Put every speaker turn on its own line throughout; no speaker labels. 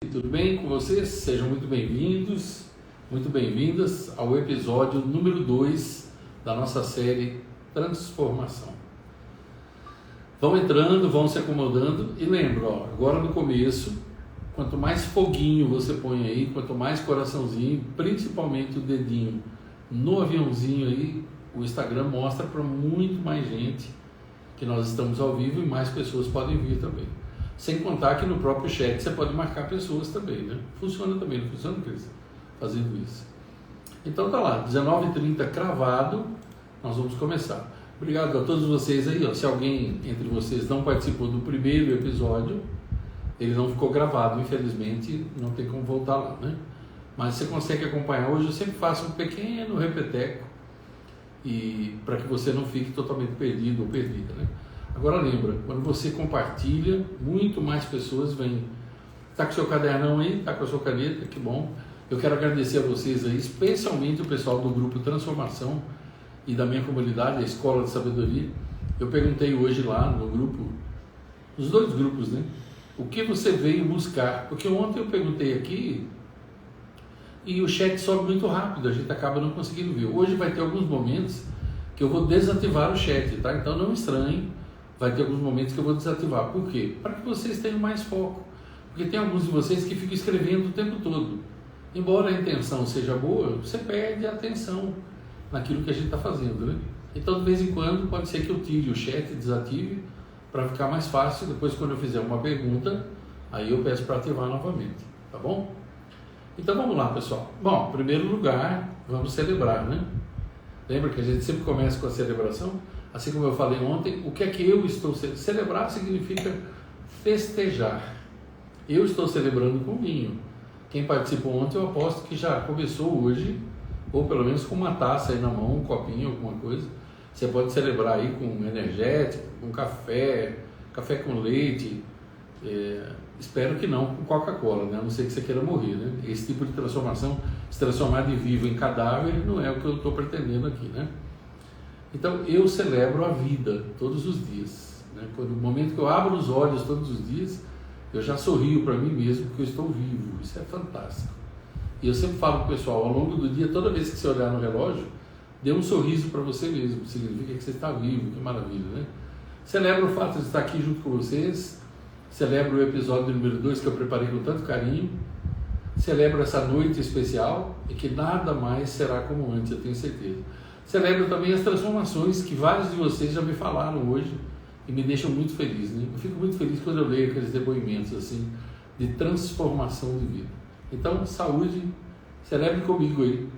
Tudo bem com vocês? Sejam muito bem-vindos, muito bem-vindas ao episódio número 2 da nossa série Transformação. Vão entrando, vão se acomodando e lembra, agora no começo, quanto mais foguinho você põe aí, quanto mais coraçãozinho, principalmente o dedinho no aviãozinho aí, o Instagram mostra para muito mais gente que nós estamos ao vivo e mais pessoas podem vir também. Sem contar que no próprio chat você pode marcar pessoas também, né? Funciona também, não funciona, Cris? Fazendo isso. Então tá lá, 19h30 cravado, nós vamos começar. Obrigado a todos vocês aí, ó. Se alguém entre vocês não participou do primeiro episódio, ele não ficou gravado, infelizmente, não tem como voltar lá, né? Mas você consegue acompanhar. Hoje eu sempre faço um pequeno repeteco e para que você não fique totalmente perdido ou perdida, né? Agora lembra, quando você compartilha, muito mais pessoas vêm. Está com o seu cadernão aí? Está com a sua caneta? Que bom. Eu quero agradecer a vocês aí, especialmente o pessoal do grupo Transformação e da minha comunidade, a Escola de Sabedoria. Eu perguntei hoje lá no grupo, nos dois grupos, né? O que você veio buscar? Porque ontem eu perguntei aqui e o chat sobe muito rápido, a gente acaba não conseguindo ver. Hoje vai ter alguns momentos que eu vou desativar o chat, tá? Então não estranhe. Vai ter alguns momentos que eu vou desativar. Por quê? Para que vocês tenham mais foco. Porque tem alguns de vocês que ficam escrevendo o tempo todo. Embora a intenção seja boa, você perde a atenção naquilo que a gente está fazendo, né? Então, de vez em quando, pode ser que eu tire o chat, desative, para ficar mais fácil. Depois, quando eu fizer uma pergunta, aí eu peço para ativar novamente. Tá bom? Então, vamos lá, pessoal. Bom, em primeiro lugar, vamos celebrar, né? Lembra que a gente sempre começa com a celebração? Assim como eu falei ontem, o que é que eu estou celebrando? Celebrar significa festejar. Eu estou celebrando com vinho. Quem participou ontem, eu aposto que já começou hoje, ou pelo menos com uma taça aí na mão, um copinho, alguma coisa. Você pode celebrar aí com energético, com café, café com leite. Espero que não com Coca-Cola, né? A não ser que você queira morrer, né? Esse tipo de transformação, se transformar de vivo em cadáver, não é o que eu estou pretendendo aqui, né? Então, eu celebro a vida todos os dias, né? No momento que eu abro os olhos todos os dias, eu já sorrio para mim mesmo porque eu estou vivo. Isso é fantástico. E eu sempre falo para o pessoal, ao longo do dia, toda vez que você olhar no relógio, dê um sorriso para você mesmo. Significa que você está vivo, que maravilha, né? Celebro o fato de estar aqui junto com vocês. Celebro o episódio número 2 que eu preparei com tanto carinho. Celebro essa noite especial e que nada mais será como antes, eu tenho certeza. Celebro também as transformações que vários de vocês já me falaram hoje e me deixam muito feliz, né? Eu fico muito feliz quando eu leio aqueles depoimentos assim de transformação de vida. Então, saúde, celebre comigo aí.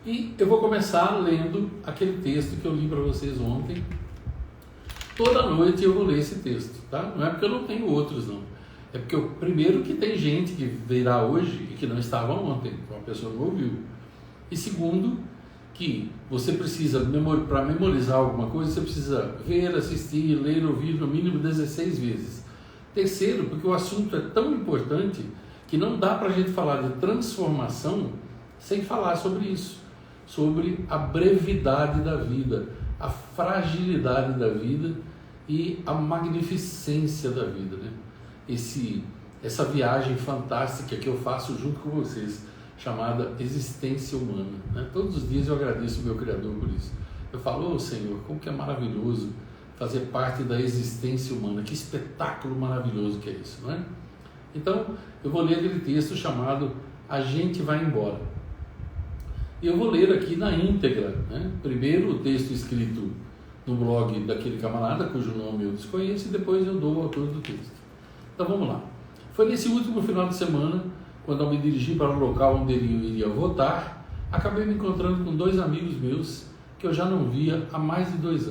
E eu vou começar lendo aquele texto que eu li para vocês ontem. Toda noite eu vou ler esse texto, tá? Não é porque eu não tenho outros, não. É porque, primeiro, que tem gente que virá hoje e que não estava ontem, uma pessoa não ouviu. E segundo, que você precisa, para memorizar alguma coisa, você precisa ver, assistir, ler, ouvir no mínimo 16 vezes. Terceiro, porque o assunto é tão importante que não dá para a gente falar de transformação sem falar sobre isso. Sobre a brevidade da vida, a fragilidade da vida e a magnificência da vida, né? Essa viagem fantástica que eu faço junto com vocês, chamada existência humana, né? Todos os dias eu agradeço o meu Criador por isso. Eu falo, Senhor, como que é maravilhoso fazer parte da existência humana, que espetáculo maravilhoso que é isso, não é? Então, eu vou ler aquele texto chamado A Gente Vai Embora. E eu vou ler aqui na íntegra, né? Primeiro o texto escrito no blog daquele camarada, cujo nome eu desconheço, e depois eu dou o autor do texto. Então vamos lá. Foi nesse último final de semana, quando eu me dirigi para o local onde ele iria votar, acabei me encontrando com 2 amigos meus que eu já não via há mais de 2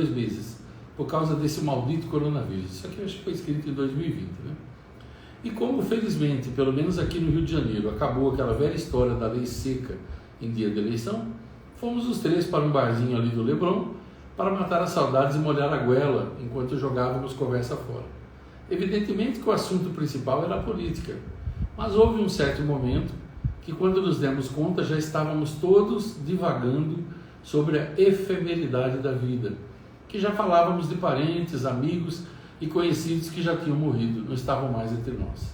meses, por causa desse maldito coronavírus. Isso aqui eu acho que foi escrito em 2020, né? E como felizmente, pelo menos aqui no Rio de Janeiro, acabou aquela velha história da lei seca em dia de eleição, fomos os 3 para um barzinho ali do Leblon para matar as saudades e molhar a goela enquanto jogávamos conversa fora. Evidentemente que o assunto principal era a política, mas houve um certo momento que, quando nos demos conta, já estávamos todos divagando sobre a efemeridade da vida que já falávamos de parentes, amigos e conhecidos que já tinham morrido, não estavam mais entre nós.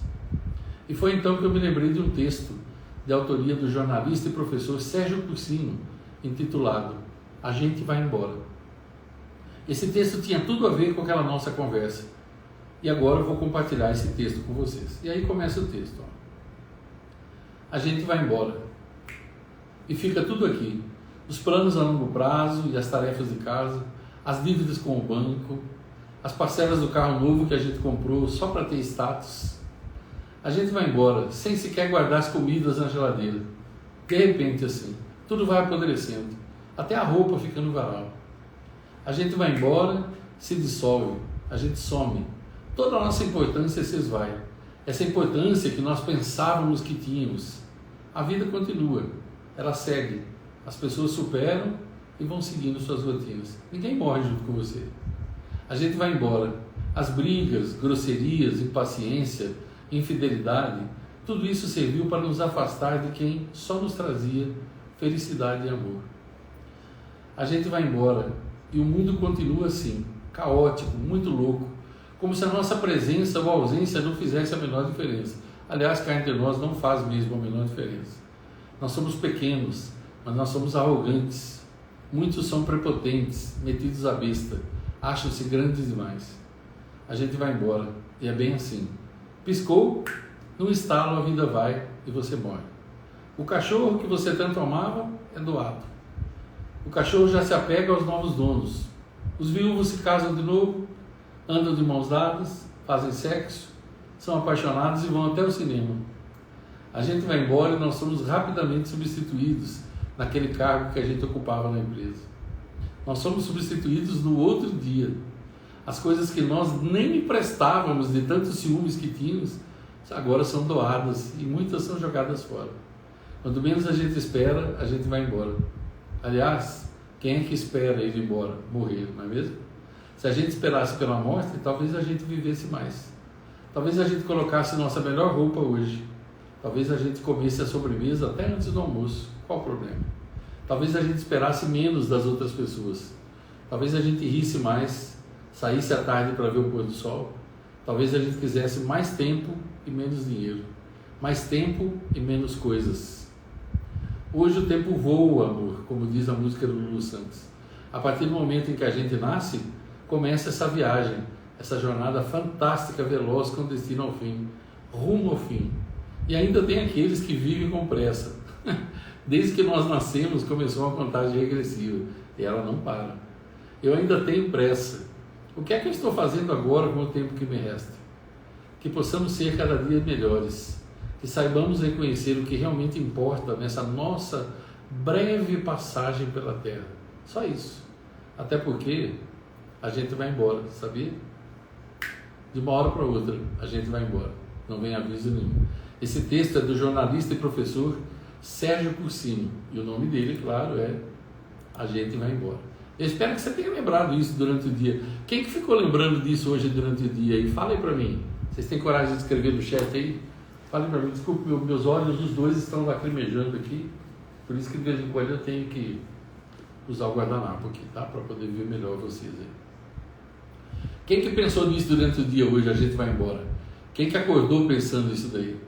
E foi então que eu me lembrei de um texto de autoria do jornalista e professor Sérgio Cursino, intitulado A Gente Vai Embora. Esse texto tinha tudo a ver com aquela nossa conversa. E agora eu vou compartilhar esse texto com vocês. E aí começa o texto. A gente vai embora. E fica tudo aqui. Os planos a longo prazo e as tarefas de casa, as dívidas com o banco, as parcelas do carro novo que a gente comprou só para ter status. A gente vai embora sem sequer guardar as comidas na geladeira. De repente assim, tudo vai apodrecendo. Até a roupa fica no varal. A gente vai embora, se dissolve, a gente some. Toda a nossa importância se esvai. Essa importância que nós pensávamos que tínhamos. A vida continua, ela segue. As pessoas superam e vão seguindo suas rotinas. Ninguém morre junto com você. A gente vai embora. As brigas, grosserias, impaciência, infidelidade, tudo isso serviu para nos afastar de quem só nos trazia felicidade e amor. A gente vai embora e o mundo continua assim, caótico, muito louco, como se a nossa presença ou ausência não fizesse a menor diferença. Aliás, cá entre nós não faz mesmo a menor diferença. Nós somos pequenos, mas nós somos arrogantes. Muitos são prepotentes, metidos à besta, acham-se grandes demais. A gente vai embora e é bem assim. Piscou, num estalo a vida vai e você morre. O cachorro que você tanto amava é doado. O cachorro já se apega aos novos donos. Os viúvos se casam de novo, andam de mãos dadas, fazem sexo, são apaixonados e vão até o cinema. A gente vai embora e nós somos rapidamente substituídos naquele cargo que a gente ocupava na empresa. Nós somos substituídos no outro dia. As coisas que nós nem emprestávamos de tantos ciúmes que tínhamos, agora são doadas e muitas são jogadas fora. Quando menos a gente espera, a gente vai embora. Aliás, quem é que espera ir embora? Morrer, não é mesmo? Se a gente esperasse pela morte, talvez a gente vivesse mais. Talvez a gente colocasse nossa melhor roupa hoje. Talvez a gente comesse a sobremesa até antes do almoço. Qual o problema? Talvez a gente esperasse menos das outras pessoas. Talvez a gente risse mais, saísse à tarde para ver o pôr do sol. Talvez a gente quisesse mais tempo e menos dinheiro. Mais tempo e menos coisas. Hoje o tempo voa, amor, como diz a música do Lulu Santos. A partir do momento em que a gente nasce, começa essa viagem, essa jornada fantástica, veloz, com destino ao fim, rumo ao fim. E ainda tem aqueles que vivem com pressa. Desde que nós nascemos, começou uma contagem regressiva, e ela não para. Eu ainda tenho pressa. O que é que eu estou fazendo agora com o tempo que me resta? Que possamos ser cada dia melhores, que saibamos reconhecer o que realmente importa nessa nossa breve passagem pela Terra. Só isso. Até porque a gente vai embora, sabia? De uma hora para outra, a gente vai embora. Não vem aviso nenhum. Esse texto é do jornalista e professor Sérgio Cursino. E o nome dele, claro, é A Gente Vai Embora. Eu espero que você tenha lembrado isso durante o dia. Quem que ficou lembrando disso hoje durante o dia aí? Fala aí para mim. Vocês têm coragem de escrever no chat aí? Fala para mim. Desculpe, meus olhos, os dois estão lacrimejando aqui. Por isso que de vez em quando eu tenho que usar o guardanapo aqui, tá? Para poder ver melhor vocês aí. Quem que pensou nisso durante o dia hoje? A gente vai embora. Quem que acordou pensando isso daí?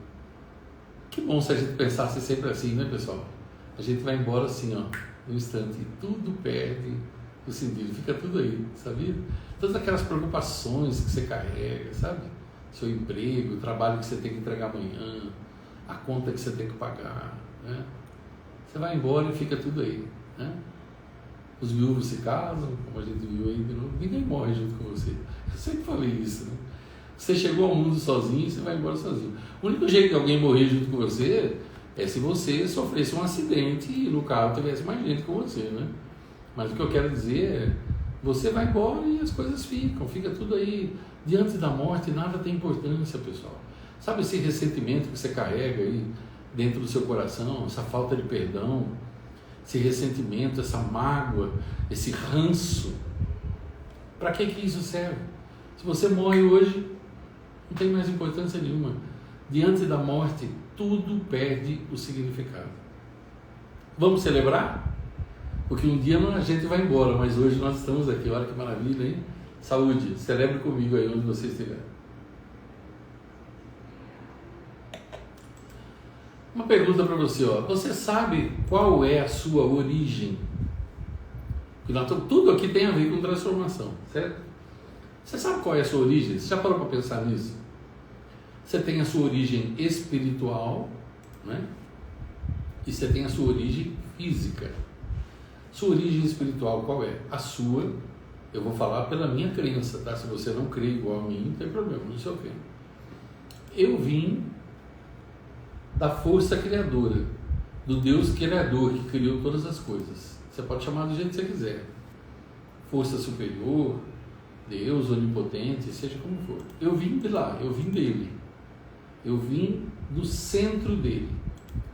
Que bom se a gente pensasse sempre assim, né, pessoal? A gente vai embora assim, ó, no instante, e tudo perde o sentido, fica tudo aí, sabia? Todas aquelas preocupações que você carrega, sabe? Seu emprego, o trabalho que você tem que entregar amanhã, a conta que você tem que pagar, né? Você vai embora e fica tudo aí, né? Os viúvos se casam, como a gente viu aí de novo, ninguém morre junto com você. Eu sempre falei isso, né? Você chegou ao mundo sozinho, você vai embora sozinho. O único jeito de alguém morrer junto com você é se você sofresse um acidente e no carro tivesse mais gente com você, né? Mas o que eu quero dizer é, você vai embora e as coisas fica tudo aí. Diante da morte, nada tem importância, pessoal. Sabe esse ressentimento que você carrega aí dentro do seu coração, essa falta de perdão, esse ressentimento, essa mágoa, esse ranço? Para que isso serve? Se você morre hoje, não tem mais importância nenhuma. Diante da morte, tudo perde o significado. Vamos celebrar? Porque um dia a gente vai embora, mas hoje nós estamos aqui. Olha que maravilha, hein? Saúde, celebre comigo aí onde você estiver. Uma pergunta para você, ó. Você sabe qual é a sua origem? Tudo aqui tem a ver com transformação, certo? Você sabe qual é a sua origem? Você já parou para pensar nisso? Você tem a sua origem espiritual, né? E você tem a sua origem física. Sua origem espiritual qual é? A sua, eu vou falar pela minha crença, tá? Se você não crê igual a mim, não tem problema, não se ofenda. Eu vim da força criadora, do Deus criador que criou todas as coisas. Você pode chamar do jeito que você quiser. Força superior, Deus onipotente, seja como for. Eu vim de lá, eu vim dele. Eu vim do centro dele,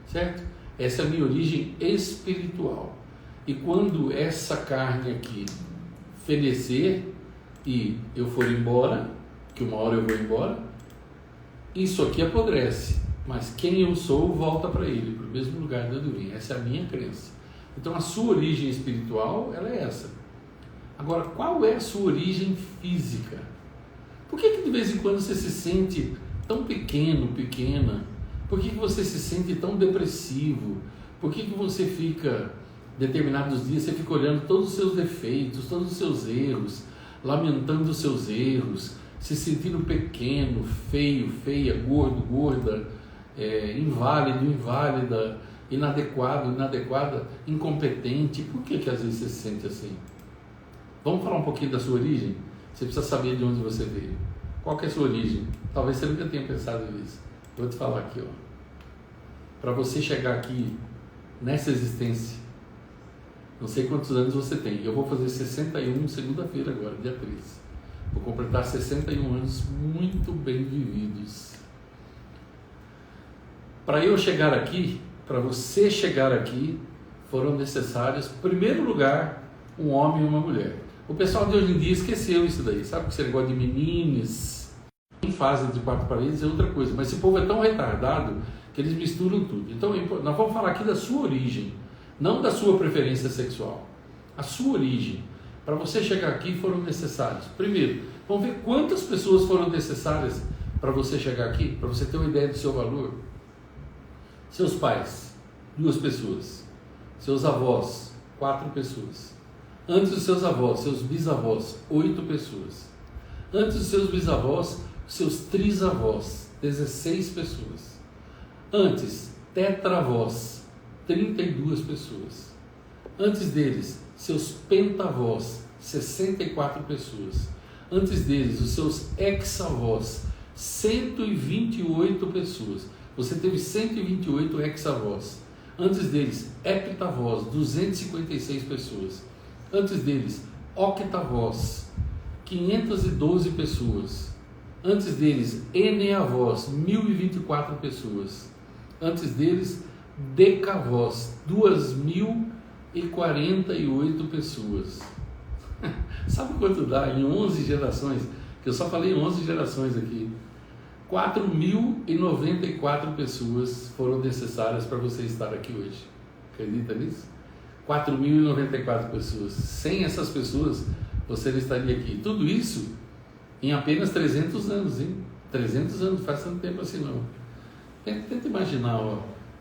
certo? Essa é a minha origem espiritual. E quando essa carne aqui fenecer e eu for embora, que uma hora eu vou embora, isso aqui apodrece. Mas quem eu sou volta para ele, para o mesmo lugar de onde eu vim. Essa é a minha crença. Então a sua origem espiritual, ela é essa. Agora, qual é a sua origem física? Por que de vez em quando você se sente tão pequeno, pequena? Por que você se sente tão depressivo? Por que você fica, determinados dias, você fica olhando todos os seus defeitos, todos os seus erros, lamentando os seus erros, se sentindo pequeno, feio, feia, gordo, gorda, inválido, inválida, inadequado, inadequada, incompetente? Por que às vezes você se sente assim? Vamos falar um pouquinho da sua origem? Você precisa saber de onde você veio. Qual que é a sua origem? Talvez você nunca tenha pensado nisso. Vou te falar aqui, ó. Para você chegar aqui, nessa existência, não sei quantos anos você tem. Eu vou fazer 61 segunda-feira agora, dia 13. Vou completar 61 anos muito bem vividos. Para eu chegar aqui, para você chegar aqui, foram necessários, em primeiro lugar, um homem e uma mulher. O pessoal de hoje em dia esqueceu isso daí, sabe? Que esse negócio de meninas em fase de quatro paredes é outra coisa, mas esse povo é tão retardado que eles misturam tudo. Então, nós vamos falar aqui da sua origem, não da sua preferência sexual. A sua origem. Para você chegar aqui foram necessários. Primeiro, vamos ver quantas pessoas foram necessárias para você chegar aqui, para você ter uma ideia do seu valor. Seus pais, 2 pessoas. Seus avós, 4 pessoas. Antes dos seus avós, seus bisavós, 8 pessoas. Antes dos seus bisavós, seus trisavós, 16 pessoas. Antes, tetravós, 32 pessoas. Antes deles, seus pentavós, 64 pessoas. Antes deles, os seus hexavós, 128 pessoas. Você teve 128 hexavós. Antes deles, heptavós, 256 pessoas. Antes deles, octavós, 512 pessoas. Antes deles, eneavós, 1024 pessoas. Antes deles, decavós, 2048 pessoas. Sabe quanto dá em 11 gerações? Que eu só falei 11 gerações aqui. 4.094 pessoas foram necessárias para você estar aqui hoje. Acredita nisso? 4.094 pessoas. Sem essas pessoas, você não estaria aqui. Tudo isso em apenas 300 anos, hein? 300 anos, faz tanto tempo assim não. Tenta imaginar, ó,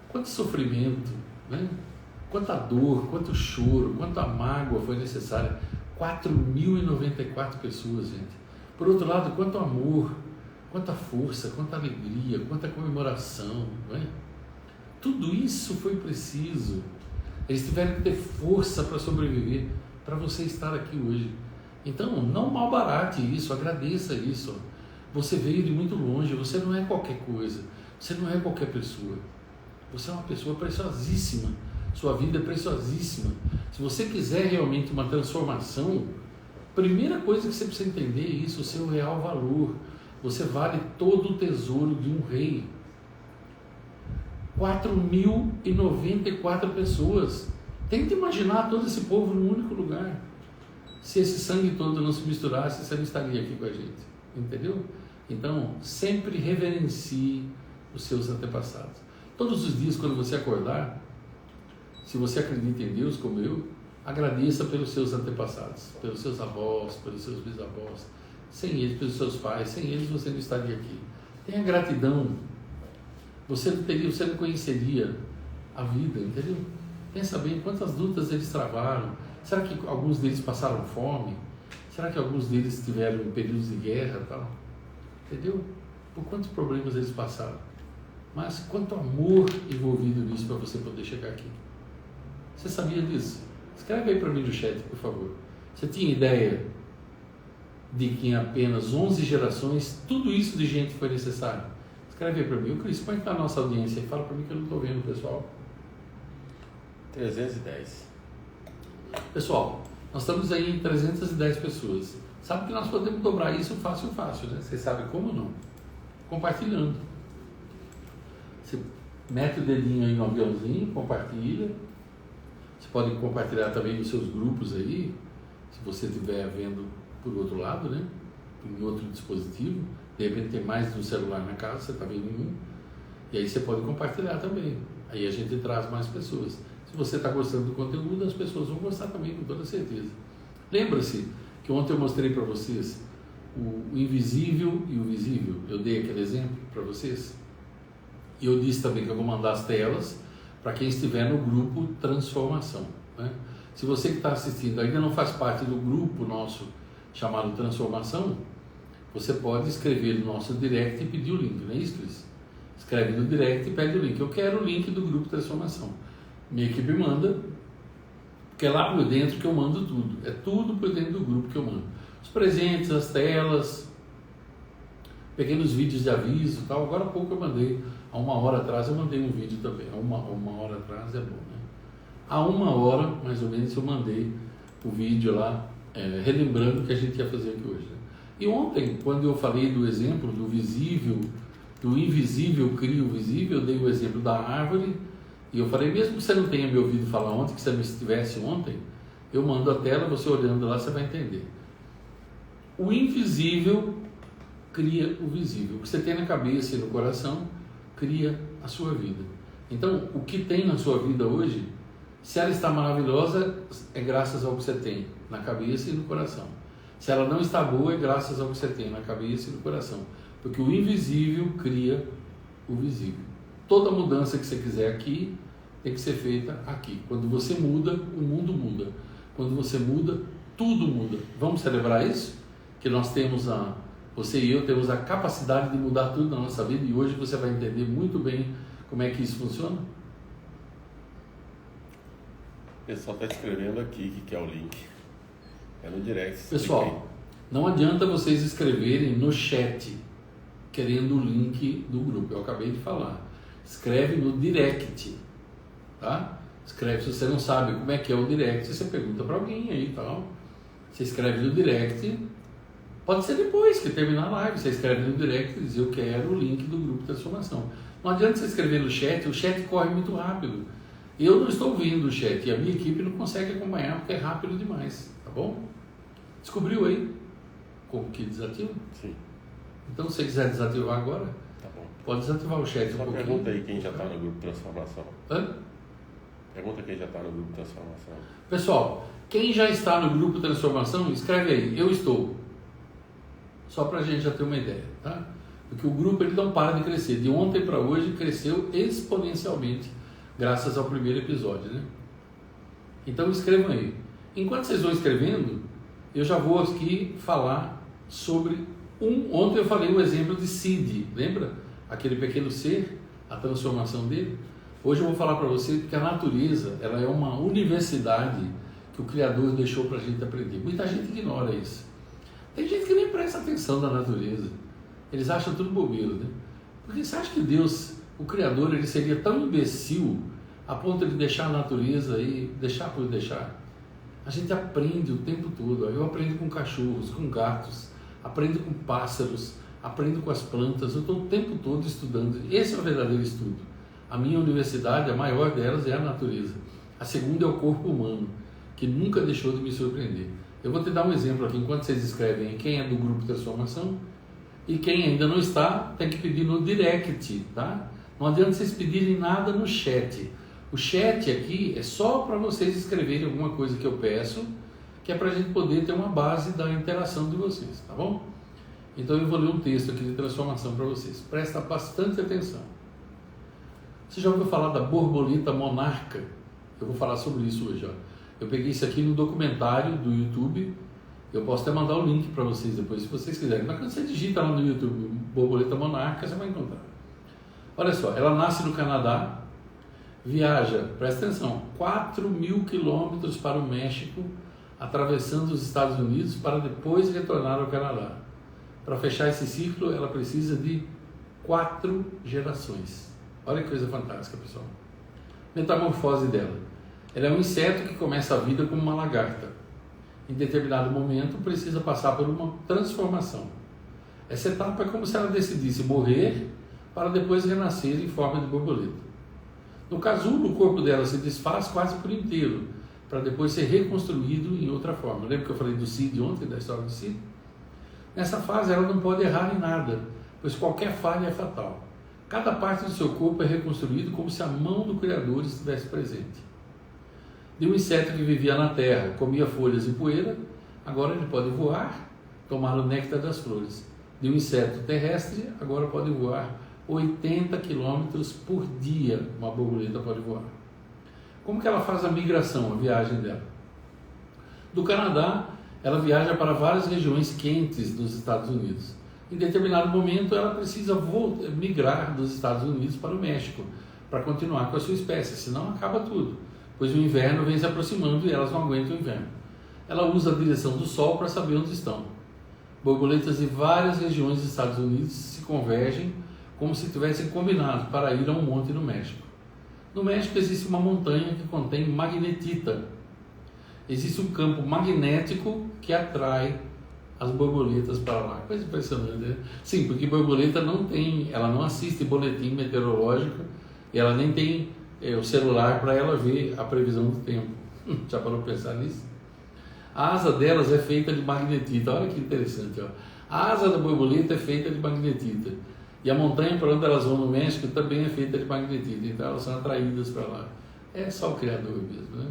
quanto sofrimento, né? Quanta dor, quanto choro, quanta mágoa foi necessária. 4.094 pessoas, gente. Por outro lado, quanto amor, quanta força, quanta alegria, quanta comemoração, não é? Tudo isso foi preciso. Eles tiveram que ter força para sobreviver, para você estar aqui hoje. Então, não malbarate isso, agradeça isso. Você veio de muito longe, você não é qualquer coisa, você não é qualquer pessoa. Você é uma pessoa preciosíssima, sua vida é preciosíssima. Se você quiser realmente uma transformação, primeira coisa que você precisa entender é isso, o seu real valor. Você vale todo o tesouro de um rei. 4.094 pessoas. Tenta imaginar todo esse povo num único lugar. Se esse sangue todo não se misturasse, você não estaria aqui com a gente. Entendeu? Então, sempre reverencie os seus antepassados. Todos os dias, quando você acordar, se você acredita em Deus como eu, Agradeça pelos seus antepassados, pelos seus avós, pelos seus bisavós. Sem eles, pelos seus pais, sem eles você não estaria aqui. Tenha gratidão. Você não conheceria a vida, entendeu? Pensa bem quantas lutas eles travaram. Será que alguns deles passaram fome? Será que alguns deles tiveram períodos de guerra e tal? Entendeu? Por quantos problemas eles passaram? Mas quanto amor envolvido nisso para você poder chegar aqui? Você sabia disso? Escreve aí para mim no chat, por favor. Você tinha ideia de que em apenas 11 gerações tudo isso de gente foi necessário? Escreve aí para mim. O Cris, põe na nossa audiência e fala para mim que eu não estou vendo, pessoal.
310.
Pessoal, nós estamos aí em 310 pessoas. Sabe que nós podemos dobrar isso fácil, né? Vocês sabem como não? Compartilhando. Você mete o dedinho aí no aviãozinho, compartilha. Você pode compartilhar também nos seus grupos aí, se você estiver vendo por outro lado, né? Em outro dispositivo. De repente tem mais de um celular na casa, você está vendo em um. E aí você pode compartilhar também. Aí a gente traz mais pessoas. Se você está gostando do conteúdo, as pessoas vão gostar também, com toda certeza. Lembra-se que ontem eu mostrei para vocês o invisível e o visível. Eu dei aquele exemplo para vocês. E eu disse também que eu vou mandar as telas para quem estiver no grupo Transformação, né? Se você que está assistindo ainda não faz parte do grupo nosso chamado Transformação, você pode escrever no nosso direct e pedir o link, não é isso, Cris? Escreve no direct e pede o link. Eu quero o link do grupo Transformação. Minha equipe manda, porque é lá por dentro que eu mando tudo. É tudo por dentro do grupo que eu mando. Os presentes, as telas, pequenos vídeos de aviso e tal. Agora há pouco eu mandei, há 1 hora atrás eu mandei um vídeo também. Há uma hora atrás é bom, né? Há 1 hora, mais ou menos, eu mandei o vídeo lá, relembrando o que a gente ia fazer aqui hoje, né? E ontem, quando eu falei do exemplo do visível, do invisível cria o visível, eu dei o exemplo da árvore. E eu falei, mesmo que você não tenha me ouvido falar ontem, que você me estivesse ontem, eu mando a tela, você olhando lá, você vai entender. O invisível cria o visível. O que você tem na cabeça e no coração, cria a sua vida. Então, o que tem na sua vida hoje, se ela está maravilhosa, é graças ao que você tem na cabeça e no coração. Se ela não está boa, é graças ao que você tem na cabeça e no coração. Porque o invisível cria o visível. Toda mudança que você quiser aqui tem que ser feita aqui. Quando você muda, o mundo muda. Quando você muda, tudo muda. Vamos celebrar isso? Que nós temos você e eu temos a capacidade de mudar tudo na nossa vida, e hoje você vai entender muito bem como é que isso funciona.
O pessoal está escrevendo aqui que quer o link. É no direct.
Pessoal, não adianta vocês escreverem no chat querendo o link do grupo. Eu acabei de falar. Escreve no direct, tá? Escreve, se você não sabe como é que é o direct, você pergunta para alguém aí e tal. Você escreve no direct, pode ser depois que terminar a live, você escreve no direct e diz, eu quero o link do grupo Transformação. Não adianta você escrever no chat, o chat corre muito rápido. Eu não estou vendo o chat e a minha equipe não consegue acompanhar porque é rápido demais, tá bom? Descobriu aí como que desativa?
Sim.
Então, se você quiser desativar agora,
tá bom.
Pode desativar o chat um pouquinho.
Pergunta aí quem já está no grupo Transformação.
Hã?
Pergunta quem já está no grupo Transformação.
Pessoal, quem já está no grupo Transformação, escreve aí, eu estou. Só para a gente já ter uma ideia, tá? Porque o grupo ele não para de crescer. De ontem para hoje cresceu exponencialmente, graças ao primeiro episódio, né? Então escrevam aí. Enquanto vocês vão escrevendo, eu já vou aqui falar sobre ontem eu falei o exemplo de Sid, lembra? Aquele pequeno ser, a transformação dele. Hoje eu vou falar para você que a natureza, ela é uma universidade que o Criador deixou para a gente aprender. Muita gente ignora isso. Tem gente que nem presta atenção na natureza. Eles acham tudo bobeiro, né? Porque você acha que Deus, o Criador, ele seria tão imbecil a ponto de deixar a natureza aí, deixar por deixar? A gente aprende o tempo todo. Eu aprendo com cachorros, com gatos, aprendo com pássaros, aprendo com as plantas. Eu estou o tempo todo estudando. Esse é o verdadeiro estudo. A minha universidade, a maior delas, é a natureza. A segunda é o corpo humano, que nunca deixou de me surpreender. Eu vou te dar um exemplo aqui, enquanto vocês escrevem quem é do grupo Transformação, e quem ainda não está, tem que pedir no direct, tá? Não adianta vocês pedirem nada no chat, O chat aqui é só para vocês escreverem alguma coisa que eu peço, que é para a gente poder ter uma base da interação de vocês, tá bom? Então eu vou ler um texto aqui de transformação para vocês. Presta bastante atenção. Você já ouviu falar da borboleta monarca? Eu vou falar sobre isso hoje, ó. Eu peguei isso aqui no documentário do YouTube. Eu posso até mandar o link para vocês depois, se vocês quiserem. Mas quando você digita lá no YouTube borboleta monarca, você vai encontrar. Olha só, ela nasce no Canadá, viaja, presta atenção, 4.000 quilômetros para o México, atravessando os Estados Unidos para depois retornar ao Canadá. Para fechar esse ciclo, ela precisa de 4 gerações. Olha que coisa fantástica, pessoal. Metamorfose dela. Ela é um inseto que começa a vida como uma lagarta. Em determinado momento, precisa passar por uma transformação. Essa etapa é como se ela decidisse morrer para depois renascer em forma de borboleta. No casulo, o corpo dela se desfaz quase por inteiro, para depois ser reconstruído em outra forma. Lembra que eu falei do Cid ontem, da história do Cid? Nessa fase, ela não pode errar em nada, pois qualquer falha é fatal. Cada parte do seu corpo é reconstruído como se a mão do Criador estivesse presente. De um inseto que vivia na terra, comia folhas e poeira, agora ele pode voar, tomar o néctar das flores. De um inseto terrestre, agora pode voar 80 quilômetros por dia, uma borboleta pode voar. Como que ela faz a migração, a viagem dela? Do Canadá, ela viaja para várias regiões quentes dos Estados Unidos. Em determinado momento, ela precisa migrar dos Estados Unidos para o México, para continuar com a sua espécie, senão acaba tudo, pois o inverno vem se aproximando e elas não aguentam o inverno. Ela usa a direção do sol para saber onde estão. Borboletas de várias regiões dos Estados Unidos se convergem como se tivessem combinado para ir a um monte no México. No México existe uma montanha que contém magnetita. Existe um campo magnético que atrai as borboletas para lá. Coisa impressionante, né? Sim, porque borboleta ela não assiste boletim meteorológico e ela nem tem o celular para ela ver a previsão do tempo. Já parou para pensar nisso? A asa delas é feita de magnetita. Olha que interessante, ó. A asa da borboleta é feita de magnetita. E a montanha para onde elas vão no México também é feita de magnetita. Então elas são atraídas para lá. É só o Criador mesmo, né?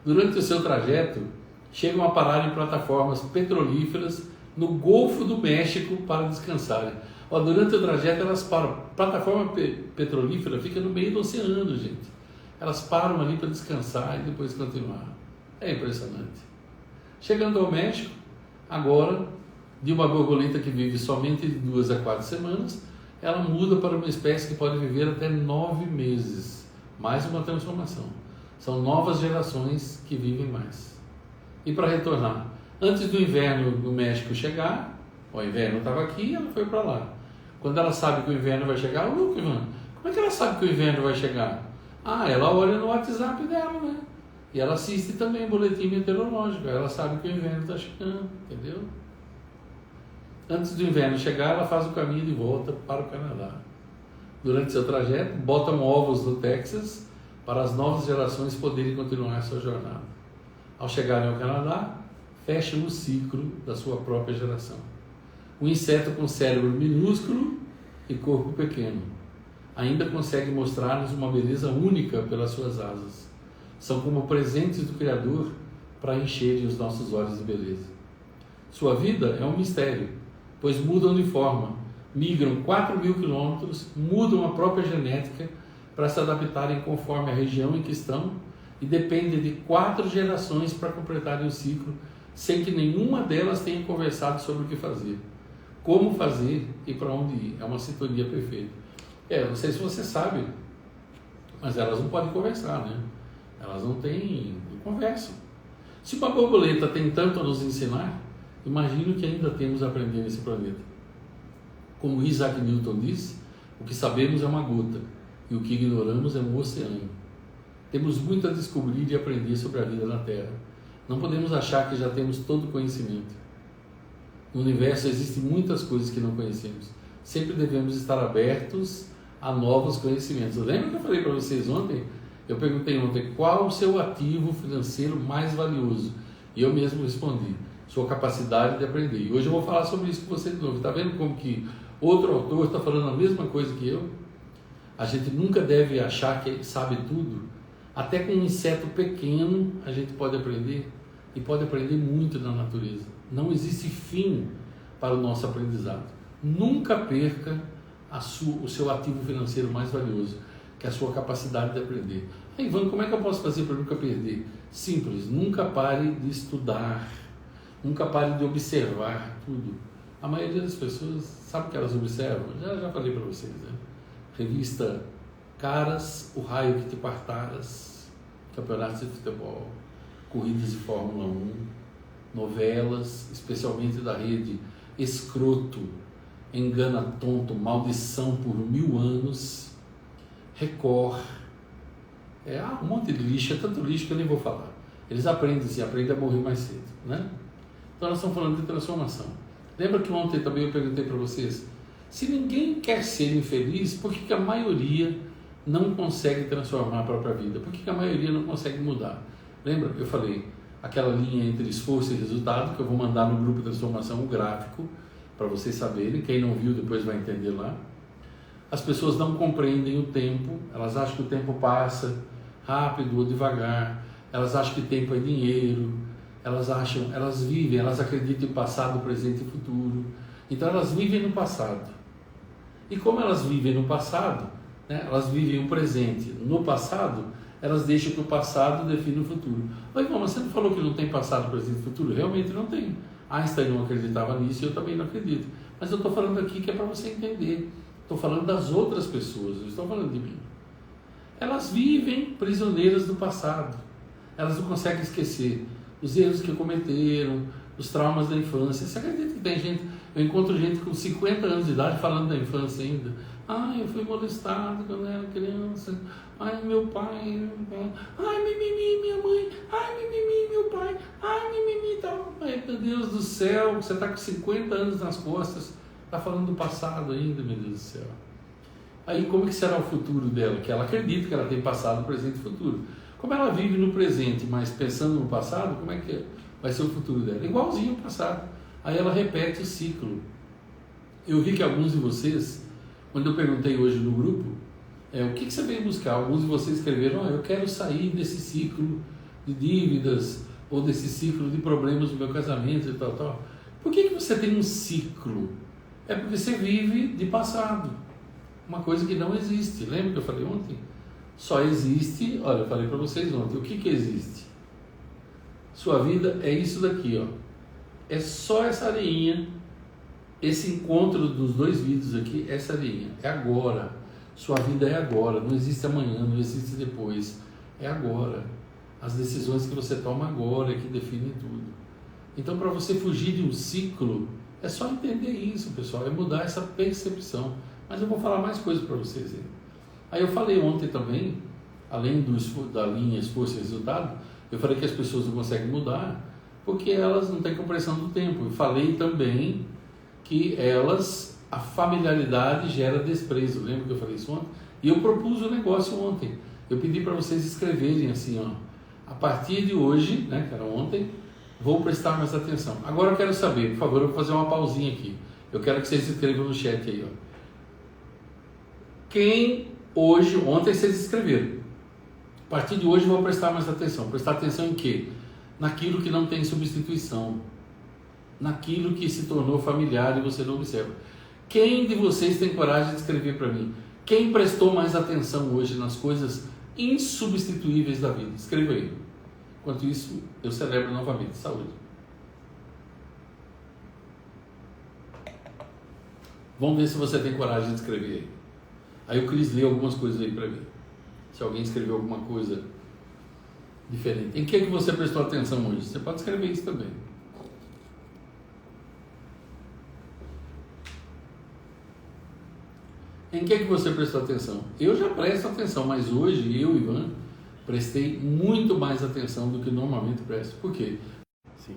Durante o seu trajeto, chegam a parar em plataformas petrolíferas no Golfo do México para descansarem. Ó, durante o trajeto elas param. Plataforma petrolífera fica no meio do oceano, gente. Elas param ali para descansar e depois continuar. É impressionante. Chegando ao México, agora, de uma borboleta que vive somente de 2 a 4 semanas, ela muda para uma espécie que pode viver até 9 meses. Mais uma transformação. São novas gerações que vivem mais. E para retornar, antes do inverno no México chegar, o inverno estava aqui e ela foi para lá. Quando ela sabe que o inverno vai chegar, como é que ela sabe que o inverno vai chegar? Ah, ela olha no WhatsApp dela, né? E ela assiste também o boletim meteorológico, ela sabe que o inverno está chegando, entendeu? Antes do inverno chegar, ela faz o caminho de volta para o Canadá. Durante seu trajeto, botam ovos no Texas para as novas gerações poderem continuar sua jornada. Ao chegarem ao Canadá, fecham o ciclo da sua própria geração. Um inseto com cérebro minúsculo e corpo pequeno ainda consegue mostrar-nos uma beleza única pelas suas asas. São como presentes do Criador para encherem os nossos olhos de beleza. Sua vida é um mistério, pois mudam de forma, migram 4.000 quilômetros, mudam a própria genética para se adaptarem conforme a região em que estão e dependem de 4 gerações para completarem o ciclo, sem que nenhuma delas tenha conversado sobre o que fazer, como fazer e para onde ir. É uma sintonia perfeita. Não sei se você sabe, mas elas não podem conversar, né? Elas não conversam. Se uma borboleta tem tanto a nos ensinar, imagino que ainda temos a aprender nesse planeta. Como Isaac Newton disse, o que sabemos é uma gota e o que ignoramos é um oceano. Temos muito a descobrir e aprender sobre a vida na Terra. Não podemos achar que já temos todo o conhecimento. No universo existem muitas coisas que não conhecemos. Sempre devemos estar abertos a novos conhecimentos. Lembra que eu falei para vocês ontem? Eu perguntei ontem, qual o seu ativo financeiro mais valioso? E eu mesmo respondi, sua capacidade de aprender. E hoje eu vou falar sobre isso com você de novo. Está vendo como que outro autor está falando a mesma coisa que eu? A gente nunca deve achar que sabe tudo. Até com um inseto pequeno a gente pode aprender, e pode aprender muito na natureza. Não existe fim para o nosso aprendizado. Nunca perca o seu ativo financeiro mais valioso, que é a sua capacidade de aprender. Aí, Ivan, como é que eu posso fazer para nunca perder? Simples, nunca pare de estudar, nunca pare de observar tudo. A maioria das pessoas, sabe o que elas observam? Já falei para vocês, né? Revista Caras, O Raio que Te Partaras, campeonatos de futebol, corridas de Fórmula 1, novelas, especialmente da rede Escroto, Engana Tonto, Maldição por 1000 anos, Record, um monte de lixo, é tanto lixo que eu nem vou falar. Eles aprendem a morrer mais cedo, né? Então nós estamos falando de transformação. Lembra que ontem também eu perguntei para vocês, se ninguém quer ser infeliz, por que a maioria não consegue transformar a própria vida? Por que a maioria não consegue mudar? Lembra? Eu falei, aquela linha entre esforço e resultado, que eu vou mandar no grupo de transformação o gráfico, para vocês saberem, quem não viu depois vai entender lá. As pessoas não compreendem o tempo, elas acham que o tempo passa rápido ou devagar, elas acham que tempo é dinheiro, elas acreditam em passado, presente e futuro. Então elas vivem no passado. E como elas vivem no passado, né, elas vivem o presente no passado, elas deixam que o passado define o futuro. Oi, mas você não falou que não tem passado, presente e futuro? Realmente não tem. Einstein não acreditava nisso e eu também não acredito. Mas eu estou falando aqui que é para você entender. Estou falando das outras pessoas, não estou falando de mim. Elas vivem prisioneiras do passado. Elas não conseguem esquecer os erros que cometeram, os traumas da infância. Você acredita que tem gente... Eu encontro gente com 50 anos de idade falando da infância ainda. Eu fui molestado quando era criança. Meu pai. Mimimi, minha mãe. Mimimi, meu pai. Mimimi, tal. Meu Deus do céu, você está com 50 anos nas costas, está falando do passado ainda, meu Deus do céu. Aí como que será o futuro dela? Que ela acredita que ela tem passado, presente e futuro. Como ela vive no presente, mas pensando no passado, como é que vai ser o futuro dela? Igualzinho ao passado. Aí ela repete o ciclo. Eu vi que alguns de vocês, quando eu perguntei hoje no grupo, o que você veio buscar? Alguns de vocês escreveram, eu quero sair desse ciclo de dívidas, ou desse ciclo de problemas no meu casamento e tal. Por que você tem um ciclo? É porque você vive de passado. Uma coisa que não existe. Lembra que eu falei ontem? Só existe, olha, eu falei para vocês ontem, o que existe? Sua vida é isso daqui, ó. É só essa areinha, esse encontro dos dois vídeos aqui, essa areinha, é agora. Sua vida é agora, não existe amanhã, não existe depois, é agora. As decisões que você toma agora é que definem tudo. Então, para você fugir de um ciclo, é só entender isso, pessoal, é mudar essa percepção. Mas eu vou falar mais coisas para vocês aí. Aí eu falei ontem também, além da linha esforço e resultado, eu falei que as pessoas não conseguem mudar porque elas não têm compreensão do tempo. Eu falei também que a familiaridade gera desprezo. Lembra que eu falei isso ontem? E eu propus o negócio ontem. Eu pedi para vocês escreverem assim, ó, a partir de hoje, né, que era ontem, vou prestar mais atenção. Agora eu quero saber, por favor, eu vou fazer uma pausinha aqui. Eu quero que vocês escrevam no chat aí, ó. Ontem vocês escreveram. A partir de hoje eu vou prestar mais atenção. Prestar atenção em quê? Naquilo que não tem substituição. Naquilo que se tornou familiar e você não observa. Quem de vocês tem coragem de escrever para mim? Quem prestou mais atenção hoje nas coisas insubstituíveis da vida? Escreva aí. Enquanto isso, eu celebro novamente. Saúde. Vamos ver se você tem coragem de escrever aí. Aí o Cris lê algumas coisas aí para mim. Se alguém escreveu alguma coisa diferente. Em que você prestou atenção hoje? Você pode escrever isso também. Em que você prestou atenção? Eu já presto atenção, mas hoje eu, Ivan, prestei muito mais atenção do que normalmente presto. Por quê?
Sim.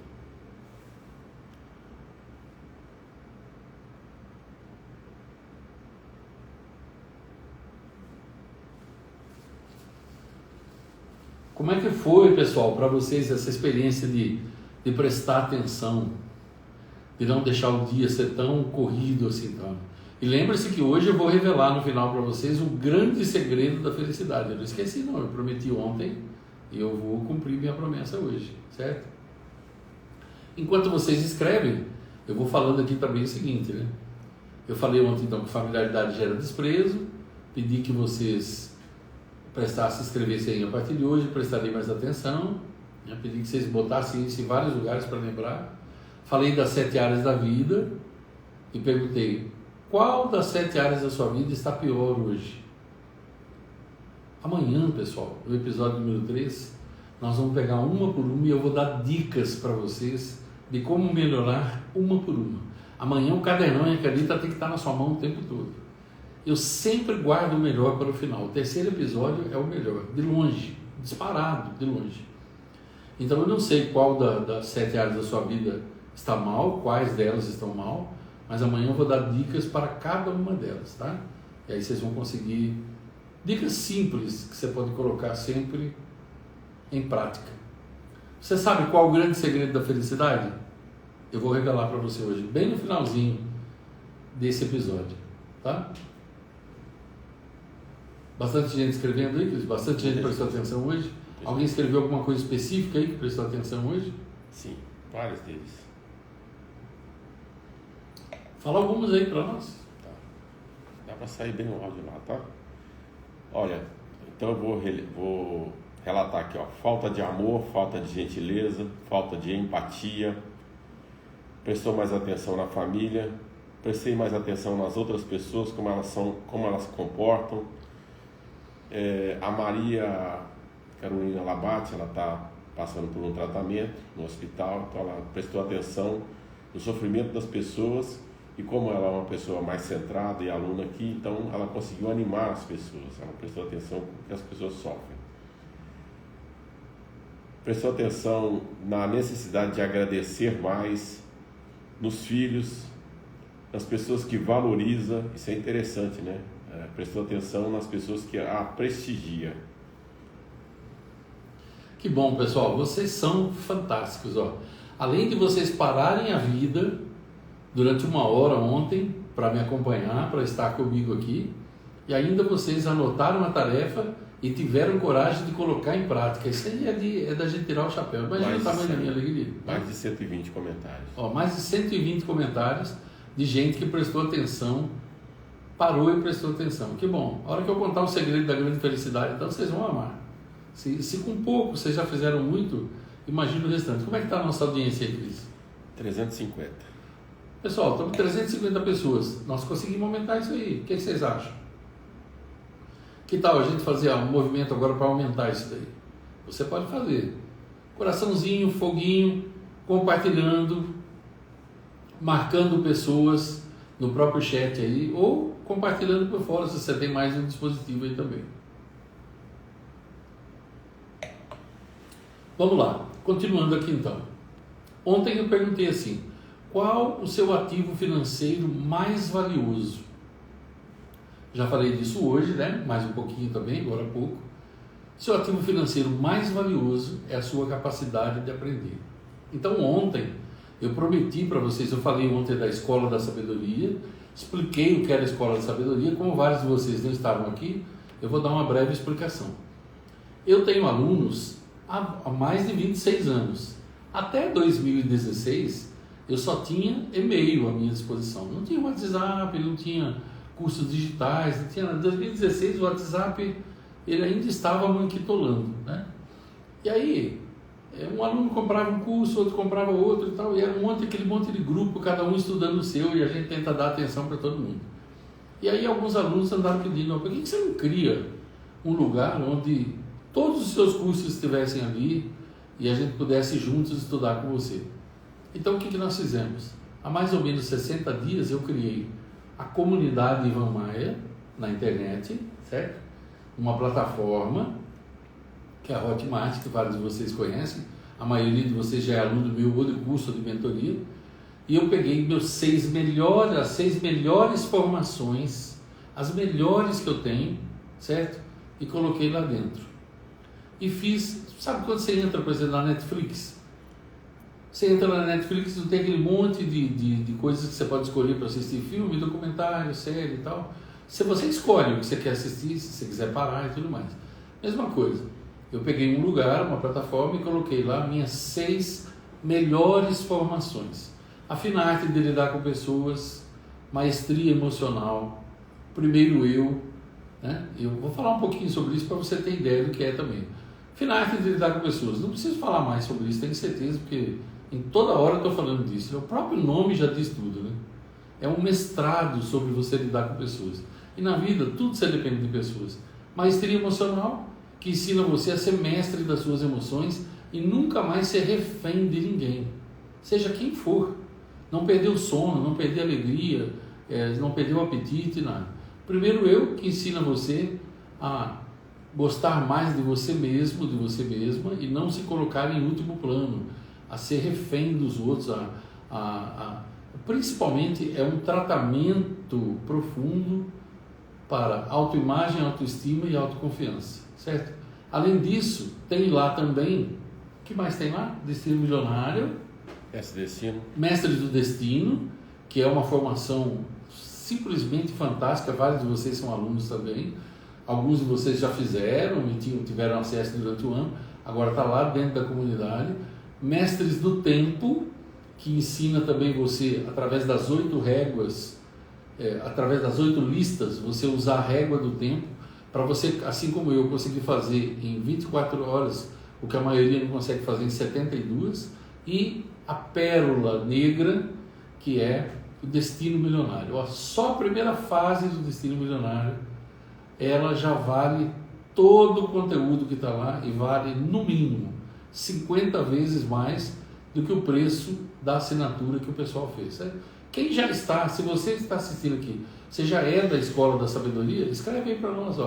Como é que foi, pessoal, para vocês essa experiência de prestar atenção, de não deixar o dia ser tão corrido assim, tá? E lembre-se que hoje eu vou revelar no final para vocês o grande segredo da felicidade. Eu não esqueci não, eu prometi ontem e eu vou cumprir minha promessa hoje, certo? Enquanto vocês escrevem, eu vou falando aqui também o seguinte, né? Eu falei ontem então que familiaridade gera desprezo, pedi que vocês prestassem, escrevessem aí a partir de hoje, prestarem mais atenção, né? Pedi que vocês botassem isso em vários lugares para lembrar. Falei das 7 áreas da vida e perguntei: qual das 7 áreas da sua vida está pior hoje? Amanhã, pessoal, no episódio número 3, nós vamos pegar uma por uma e eu vou dar dicas para vocês de como melhorar uma por uma. Amanhã o cadernão e a caneta tem que estar na sua mão o tempo todo. Eu sempre guardo o melhor para o final. O terceiro episódio é o melhor, de longe, disparado, de longe. Então eu não sei qual das 7 áreas da sua vida está mal, quais delas estão mal, mas amanhã eu vou dar dicas para cada uma delas, tá? E aí vocês vão conseguir dicas simples que você pode colocar sempre em prática. Você sabe qual o grande segredo da felicidade? Eu vou revelar para você hoje, bem no finalzinho desse episódio, tá? Bastante gente escrevendo aí, bastante gente prestou atenção hoje. Alguém escreveu alguma coisa específica aí que prestou atenção hoje?
Sim, vários deles.
Fala algumas aí para nós.
Tá. Dá para sair bem o áudio lá, tá? Olha, então eu vou relatar aqui, ó. Falta de amor, falta de gentileza, falta de empatia, prestou mais atenção na família, prestei mais atenção nas outras pessoas, como elas são, como elas se comportam. A Maria Carolina Labate, ela está passando por um tratamento no hospital, então ela prestou atenção no sofrimento das pessoas. E como ela é uma pessoa mais centrada e aluna aqui, então ela conseguiu animar as pessoas, ela prestou atenção no que as pessoas sofrem. Prestou atenção na necessidade de agradecer mais nos filhos, nas pessoas que valoriza, isso é interessante, né? Prestou atenção nas pessoas que a prestigia.
Que bom, pessoal, vocês são fantásticos, ó. Além de vocês pararem a vida durante 1 hora ontem para me acompanhar, para estar comigo aqui, e ainda vocês anotaram a tarefa e tiveram coragem de colocar em prática. Isso aí é da gente tirar o chapéu. Imagina o tamanho da minha alegria.
Mais de 120 comentários.
Ó, mais de 120 comentários de gente que prestou atenção, parou e prestou atenção. Que bom. A hora que eu contar o segredo da grande felicidade, então vocês vão amar. Se com pouco vocês já fizeram muito, imagina o restante. Como é que está a nossa audiência aí, Cris?
350.
Pessoal, estamos 350 pessoas. Nós conseguimos aumentar isso aí. O que vocês acham? Que tal a gente fazer um movimento agora para aumentar isso daí? Você pode fazer. Coraçãozinho, foguinho, compartilhando, marcando pessoas no próprio chat aí, ou compartilhando por fora, se você tem mais um dispositivo aí também. Vamos lá, continuando aqui então. Ontem eu perguntei assim: qual o seu ativo financeiro mais valioso? Já falei disso hoje, né? Mais um pouquinho também, agora há pouco. Seu ativo financeiro mais valioso é a sua capacidade de aprender. Então ontem eu prometi para vocês, eu falei ontem da Escola da Sabedoria, expliquei o que era a Escola da Sabedoria, como vários de vocês não estavam aqui, eu vou dar uma breve explicação. Eu tenho alunos há mais de 26 anos. Até 2016, eu só tinha e-mail à minha disposição. Não tinha WhatsApp, não tinha cursos digitais, não tinha nada. Em 2016, o WhatsApp ele ainda estava manquitolando, né? E aí, um aluno comprava um curso, outro comprava outro e tal, e era aquele monte de grupo, cada um estudando o seu, e a gente tenta dar atenção para todo mundo. E aí alguns alunos andaram pedindo: por que você não cria um lugar onde todos os seus cursos estivessem ali e a gente pudesse juntos estudar com você? Então o que nós fizemos? Há mais ou menos 60 dias eu criei a comunidade Ivan Maia na internet, certo? Uma plataforma que é a Hotmart, que vários de vocês conhecem, a maioria de vocês já é aluno meu ou de curso de mentoria, e eu peguei as 6 melhores formações, as melhores que eu tenho, certo? E coloquei lá dentro. E fiz, sabe quando você entra, por exemplo, na Netflix? Você entra na Netflix, não tem aquele monte de coisas que você pode escolher para assistir filme, documentário, série e tal. Se você escolhe o que você quer assistir, se você quiser parar e tudo mais. Mesma coisa. Eu peguei um lugar, uma plataforma e coloquei lá minhas 6 melhores formações. A fina arte de lidar com pessoas, maestria emocional, primeiro eu, né? Eu vou falar um pouquinho sobre isso para você ter ideia do que é também. Fina arte de lidar com pessoas. Não preciso falar mais sobre isso, tenho certeza, porque em toda hora eu estou falando disso. O próprio nome já diz tudo, né? É um mestrado sobre você lidar com pessoas. E na vida, tudo você depende de pessoas. Maestria emocional, que ensina você a ser mestre das suas emoções e nunca mais ser refém de ninguém. Seja quem for. Não perder o sono, não perder a alegria, não perder o apetite, nada. Primeiro eu, que ensina você a gostar mais de você mesmo, de você mesma, e não se colocar em último plano, a ser refém dos outros, principalmente é um tratamento profundo para autoimagem, autoestima e autoconfiança, certo? Além disso, tem lá também, o que mais tem lá? Destino Milionário, Mestres do Destino, que é uma formação simplesmente fantástica, vários de vocês são alunos também, alguns de vocês já fizeram e tiveram acesso durante o ano, agora está lá dentro da comunidade. Mestres do Tempo, que ensina também você, através das 8 réguas, através das 8 listas, você usar a régua do tempo, para você, assim como eu, conseguir fazer em 24 horas, o que a maioria não consegue fazer em 72, e a pérola negra, que é o Destino Milionário. Só a primeira fase do Destino Milionário, ela já vale todo o conteúdo que está lá e vale, no mínimo, 50 vezes mais do que o preço da assinatura que o pessoal fez. Certo? Quem já está, se você está assistindo aqui, você já é da Escola da Sabedoria, escreve aí para nós,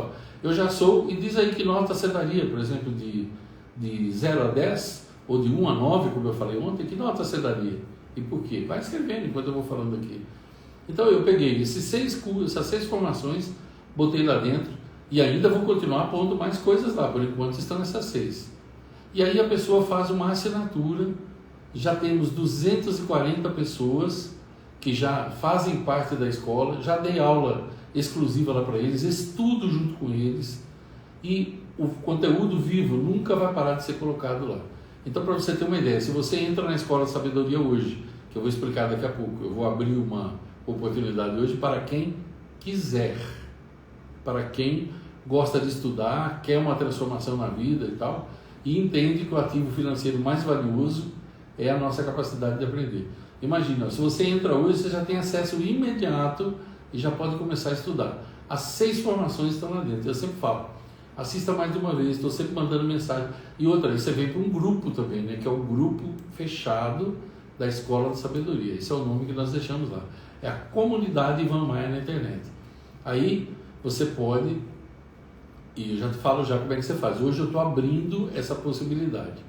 eu já sou, e diz aí que nota você daria, por exemplo, de 0 a 10, ou de 1 a 9, como eu falei ontem, que nota você daria? E por quê? Vai escrevendo enquanto eu vou falando aqui. Então eu peguei essas 6 formações, botei lá dentro, e ainda vou continuar pondo mais coisas lá, por enquanto estão essas 6. E aí a pessoa faz uma assinatura, já temos 240 pessoas que já fazem parte da escola, já dei aula exclusiva lá para eles, estudo junto com eles, e o conteúdo vivo nunca vai parar de ser colocado lá. Então, para você ter uma ideia, se você entra na Escola da Sabedoria hoje, que eu vou explicar daqui a pouco, eu vou abrir uma oportunidade hoje para quem quiser, para quem gosta de estudar, quer uma transformação na vida e tal, e entende que o ativo financeiro mais valioso é a nossa capacidade de aprender. Imagina, se você entra hoje, você já tem acesso imediato e já pode começar a estudar. As 6 formações estão lá dentro, eu sempre falo, assista mais de uma vez, estou sempre mandando mensagem. E outra, você vem para um grupo também, né, que é o grupo fechado da Escola da Sabedoria. Esse é o nome que nós deixamos lá. É a comunidade Ivan Maia na internet. Aí você pode, e eu já te falo já como é que você faz. Hoje eu estou abrindo essa possibilidade.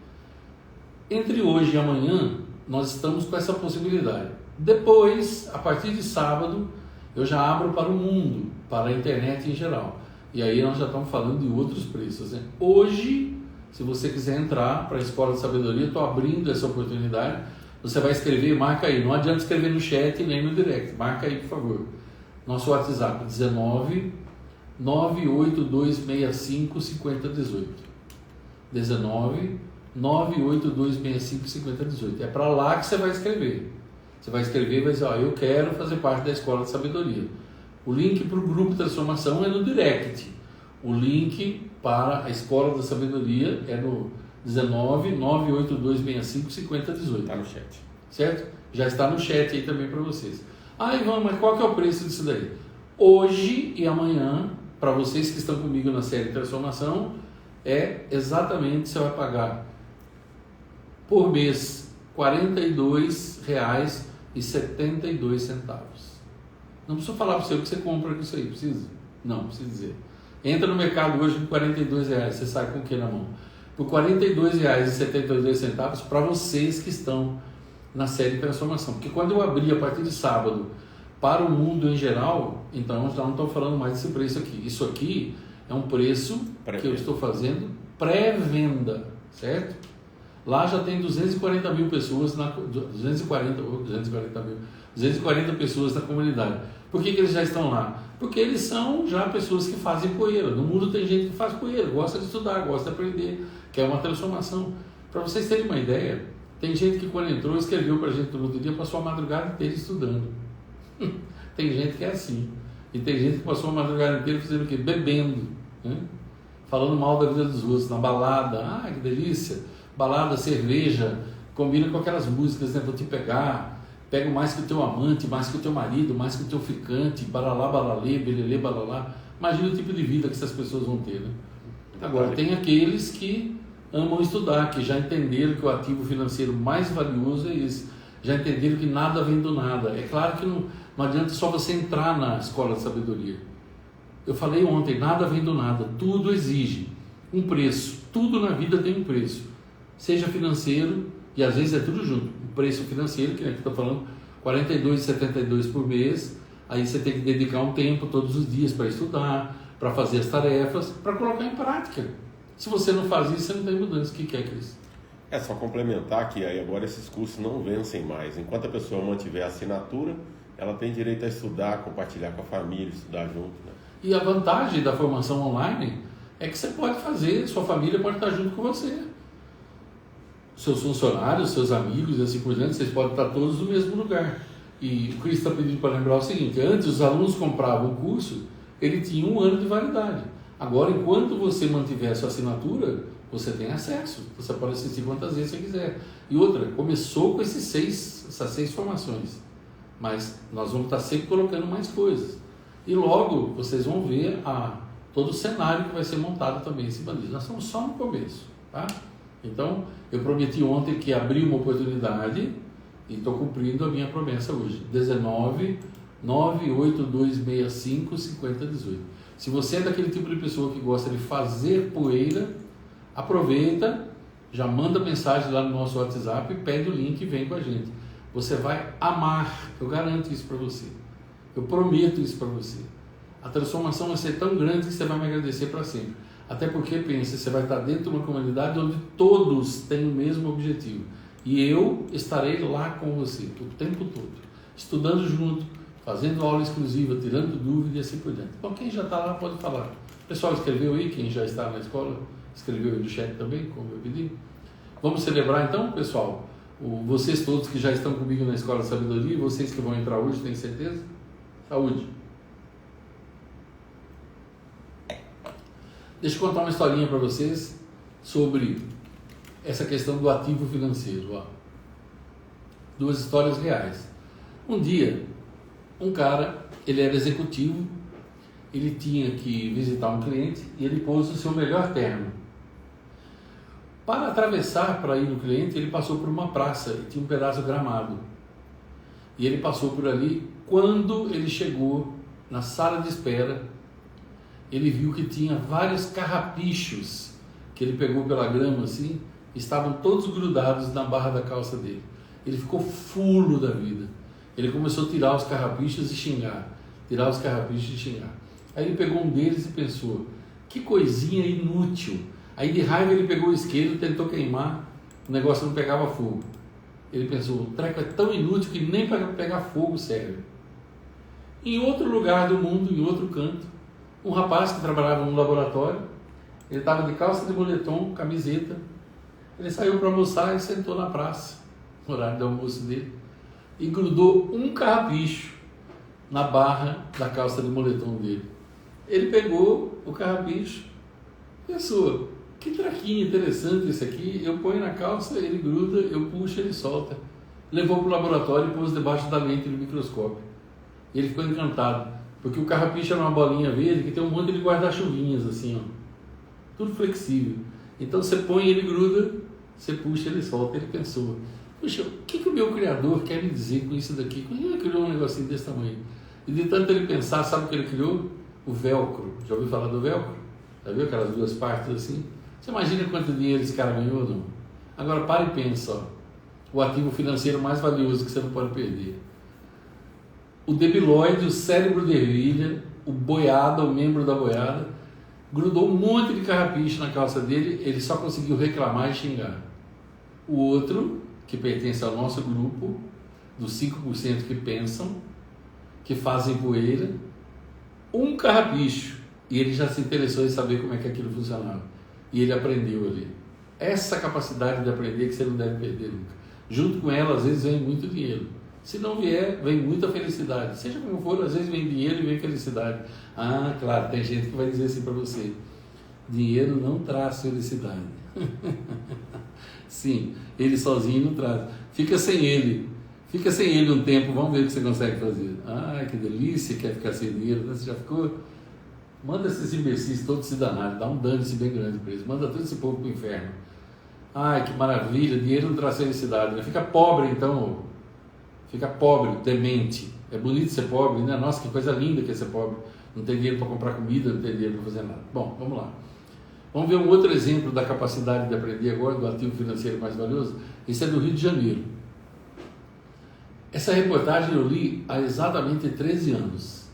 Entre hoje e amanhã, nós estamos com essa possibilidade. Depois, a partir de sábado, eu já abro para o mundo, para a internet em geral. E aí nós já estamos falando de outros preços, né? Hoje, se você quiser entrar para a Escola de Sabedoria, estou abrindo essa oportunidade. Você vai escrever, marca aí. Não adianta escrever no chat nem no direct. Marca aí, por favor. Nosso WhatsApp, 19 98265 5018. 19 98265 5018. É para lá que você vai escrever. Você vai escrever e vai dizer, eu quero fazer parte da Escola de Sabedoria. O link para o grupo de transformação é no direct. O link para a Escola da Sabedoria é no 19 98265 5018.
Está no chat.
Certo? Já está no chat aí também para vocês. Ivan, mas qual que é o preço disso daí? Hoje e amanhã, para vocês que estão comigo na série Transformação, é exatamente, você vai pagar por mês R$ 42,72. Não preciso falar para você o que você compra com isso aí, precisa? Não, precisa dizer. Entra no mercado hoje por R$ 42,00, você sai com o que na mão? Por R$ 42,72 para vocês que estão na série Transformação. Porque quando eu abrir a partir de sábado para o mundo em geral, então já não estou falando mais desse preço aqui. Isso aqui é um preço que eu estou fazendo pré-venda, certo? Lá já tem 240 mil pessoas, 240 pessoas na comunidade. Por que eles já estão lá? Porque eles são já pessoas que fazem poeira. No mundo tem gente que faz poeira, gosta de estudar, gosta de aprender, quer uma transformação. Para vocês terem uma ideia, tem gente que quando entrou escreveu para a gente no outro dia, passou a madrugada inteira estudando. Tem gente que é assim. E tem gente que passou a madrugada inteira fazendo o quê? Bebendo, né? Falando mal da vida dos outros, na balada. Que delícia! Balada, cerveja, combina com aquelas músicas, né? Vou te pegar, pego mais que o teu amante, mais que o teu marido, mais que o teu ficante, balalá, balalê, belelê, balalá. Imagina o tipo de vida que essas pessoas vão ter, né? Agora, tem aqueles que amam estudar, que já entenderam que o ativo financeiro mais valioso é esse, já entenderam que nada vem do nada. É claro que não adianta só você entrar na escola de sabedoria. Eu falei ontem, nada vem do nada, tudo exige um preço, tudo na vida tem um preço, seja financeiro, e às vezes é tudo junto, o preço financeiro, que a gente está falando, R$ 42,72 por mês, aí você tem que dedicar um tempo todos os dias para estudar, para fazer as tarefas, para colocar em prática. Se você não faz isso, você não tem mudança. O que é, Cris?
É só complementar que aí agora esses cursos não vencem mais. Enquanto a pessoa mantiver a assinatura, ela tem direito a estudar, compartilhar com a família, estudar junto, né?
E a vantagem da formação online é que você pode fazer, sua família pode estar junto com você. Seus funcionários, seus amigos e assim por diante, vocês podem estar todos no mesmo lugar. E o Cris está pedindo para lembrar o seguinte: antes os alunos compravam o curso, ele tinha 1 ano de validade. Agora, enquanto você mantiver a sua assinatura, você tem acesso. Você pode assistir quantas vezes você quiser. E outra, começou com essas 6 formações. Mas nós vamos estar sempre colocando mais coisas. E logo vocês vão ver todo o cenário que vai ser montado também em cima disso. Nós estamos só no começo, tá? Então, eu prometi ontem que abri uma oportunidade e estou cumprindo a minha promessa hoje. 19-98265-5018. Se você é daquele tipo de pessoa que gosta de fazer poeira, aproveita, já manda mensagem lá no nosso WhatsApp, pede o link e vem com a gente. Você vai amar, eu garanto isso para você. Eu prometo isso para você. A transformação vai ser tão grande que você vai me agradecer para sempre. Até porque, pense, você vai estar dentro de uma comunidade onde todos têm o mesmo objetivo. E eu estarei lá com você o tempo todo, estudando junto, fazendo aula exclusiva, tirando dúvidas e assim por diante. Então, quem já está lá pode falar. O pessoal escreveu aí, quem já está na escola, escreveu aí no chat também, como eu pedi. Vamos celebrar então, pessoal? Vocês todos que já estão comigo na Escola de Sabedoria, vocês que vão entrar hoje, tem certeza? Saúde. Deixa eu contar uma historinha para vocês sobre essa questão do ativo financeiro. 2 histórias reais. Um dia, um cara, ele era executivo, ele tinha que visitar um cliente e ele pôs o seu melhor terno. Para atravessar para ir no cliente, ele passou por uma praça e tinha um pedaço gramado. E ele passou por ali. Quando ele chegou na sala de espera, ele viu que tinha vários carrapichos que ele pegou pela grama assim, estavam todos grudados na barra da calça dele. Ele ficou fulo da vida. Ele começou a tirar os carrapichos e xingar, tirar os carrapichos e xingar. Aí ele pegou um deles e pensou, que coisinha inútil. Aí de raiva ele pegou o isqueiro e tentou queimar, o negócio não pegava fogo. Ele pensou, o treco é tão inútil que nem para pegar fogo serve. Em outro lugar do mundo, em outro canto, um rapaz que trabalhava num laboratório, ele estava de calça de moletom, camiseta, ele saiu para almoçar e sentou na praça, no horário do almoço dele, e grudou um carrapicho na barra da calça de moletom dele. Ele pegou o carrapicho, pensou, que traquinho interessante esse aqui, eu ponho na calça, ele gruda, eu puxo, ele solta. Levou para o laboratório e pôs debaixo da lente do microscópio. E ele ficou encantado, porque o carrapicho era uma bolinha verde que tem um monte de guarda-chuvinhas assim, ó, tudo flexível. Então você põe, ele gruda, você puxa, ele solta. Ele pensou, puxa, o que o meu criador quer me dizer com isso daqui? Como ele criou um negocinho desse tamanho? E de tanto ele pensar, sabe o que ele criou? O velcro. Já ouviu falar do velcro? Já viu aquelas 2 partes assim? Você imagina quanto dinheiro esse cara ganhou, não? Agora para e pensa, ó, o ativo financeiro mais valioso que você não pode perder. O debilóide, o cérebro de ervilha, o boiada, o membro da boiada, grudou um monte de carrapicho na calça dele, ele só conseguiu reclamar e xingar. O outro, que pertence ao nosso grupo, dos 5% que pensam, que fazem poeira, um carrapicho, e ele já se interessou em saber como é que aquilo funcionava. E ele aprendeu ali. Essa capacidade de aprender que você não deve perder nunca. Junto com ela, às vezes, vem muito dinheiro. Se não vier, vem muita felicidade. Seja como for, às vezes vem dinheiro e vem felicidade. Ah, claro, tem gente que vai dizer assim para você: dinheiro não traz felicidade. Sim, ele sozinho não traz. Fica sem ele um tempo, vamos ver o que você consegue fazer. Ah, que delícia, quer ficar sem dinheiro, né? Você já ficou? Manda esses imbecis todos se danarem, dá um dano-se bem grande para eles, manda todo esse povo para o inferno. Ai, que maravilha, dinheiro não traz felicidade, né? Fica pobre então, fica pobre, demente. É bonito ser pobre, né? Nossa, que coisa linda que é ser pobre. Não tem dinheiro para comprar comida, não tem dinheiro para fazer nada. Bom, vamos lá. Vamos ver um outro exemplo da capacidade de aprender agora, do ativo financeiro mais valioso. Esse é do Rio de Janeiro. Essa reportagem eu li há exatamente 13 anos.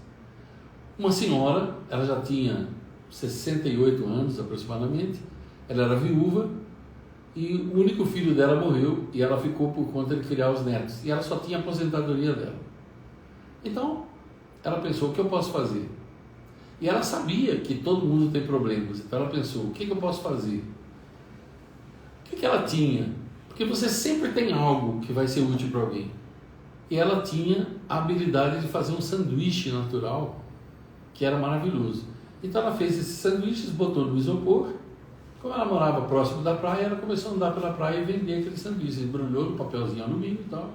Uma senhora, ela já tinha 68 anos aproximadamente, ela era viúva e o único filho dela morreu e ela ficou por conta de criar os netos. E ela só tinha a aposentadoria dela. Então, ela pensou: o que eu posso fazer? E ela sabia que todo mundo tem problemas. Então ela pensou: o que eu posso fazer? O que ela tinha? Porque você sempre tem algo que vai ser útil para alguém. E ela tinha a habilidade de fazer um sanduíche natural, que era maravilhoso. Então ela fez esses sanduíches, botou no isopor. Como ela morava próximo da praia, ela começou a andar pela praia e vender aqueles sanduíches. Embrulhou no papelzinho alumínio e tal.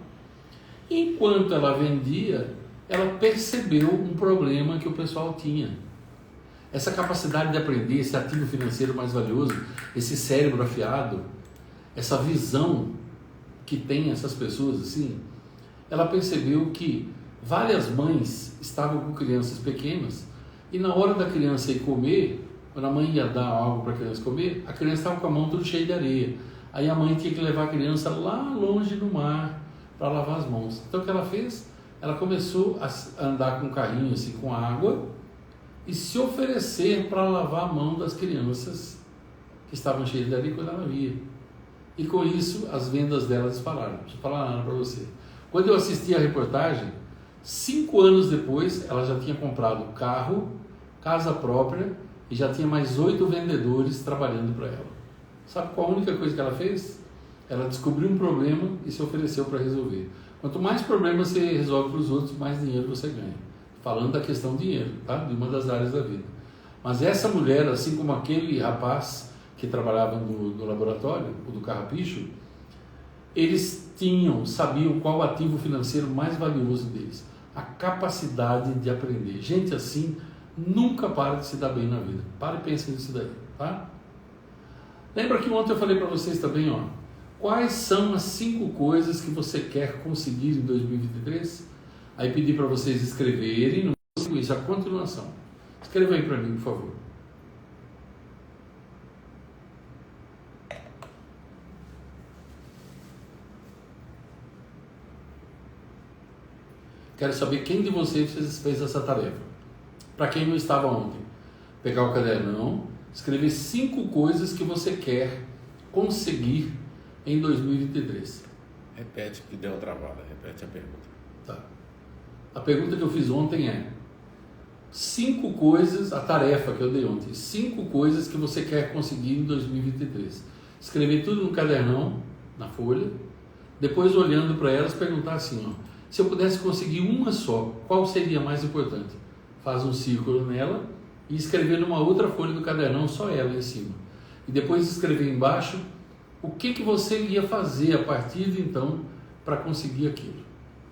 Enquanto ela vendia, ela percebeu um problema que o pessoal tinha. Essa capacidade de aprender, esse ativo financeiro mais valioso, esse cérebro afiado, essa visão que tem essas pessoas assim, ela percebeu que várias mães estavam com crianças pequenas e na hora da criança ir comer, quando a mãe ia dar algo para a criança comer, a criança estava com a mão toda cheia de areia. Aí a mãe tinha que levar a criança lá longe do mar para lavar as mãos. Então o que ela fez? Ela começou a andar com um carrinho assim com água e se oferecer para lavar a mão das crianças que estavam cheias de areia quando ela via. E com isso as vendas dela dispararam. Deixa eu falar nada para você. Quando eu assisti a reportagem, 5 anos depois, ela já tinha comprado carro, casa própria e já tinha mais 8 vendedores trabalhando para ela. Sabe qual a única coisa que ela fez? Ela descobriu um problema e se ofereceu para resolver. Quanto mais problemas você resolve para os outros, mais dinheiro você ganha. Falando da questão dinheiro, tá? De uma das áreas da vida. Mas essa mulher, assim como aquele rapaz que trabalhava no laboratório, o do carrapicho, eles sabiam qual o ativo financeiro mais valioso deles. A capacidade de aprender. Gente assim nunca para de se dar bem na vida. Para e pensa nisso daí, tá? Lembra que ontem eu falei para vocês também, ó. Quais são as 5 coisas que você quer conseguir em 2023? Aí pedi para vocês escreverem, no isso, a continuação. Escreva aí para mim, por favor. Quero saber quem de vocês fez essa tarefa. Para quem não estava ontem, pegar o cadernão, escrever 5 coisas que você quer conseguir em 2023.
Repete, que deu uma travada. Repete a pergunta.
Tá. A pergunta que eu fiz ontem é: 5 coisas, a tarefa que eu dei ontem, 5 coisas que você quer conseguir em 2023. Escrever tudo no cadernão, na folha, depois olhando para elas, perguntar assim, ó: se eu pudesse conseguir uma só, qual seria mais importante? Faz um círculo nela e escrever numa outra folha do cadernão, só ela em cima. E depois escrever embaixo o que você ia fazer a partir de então para conseguir aquilo.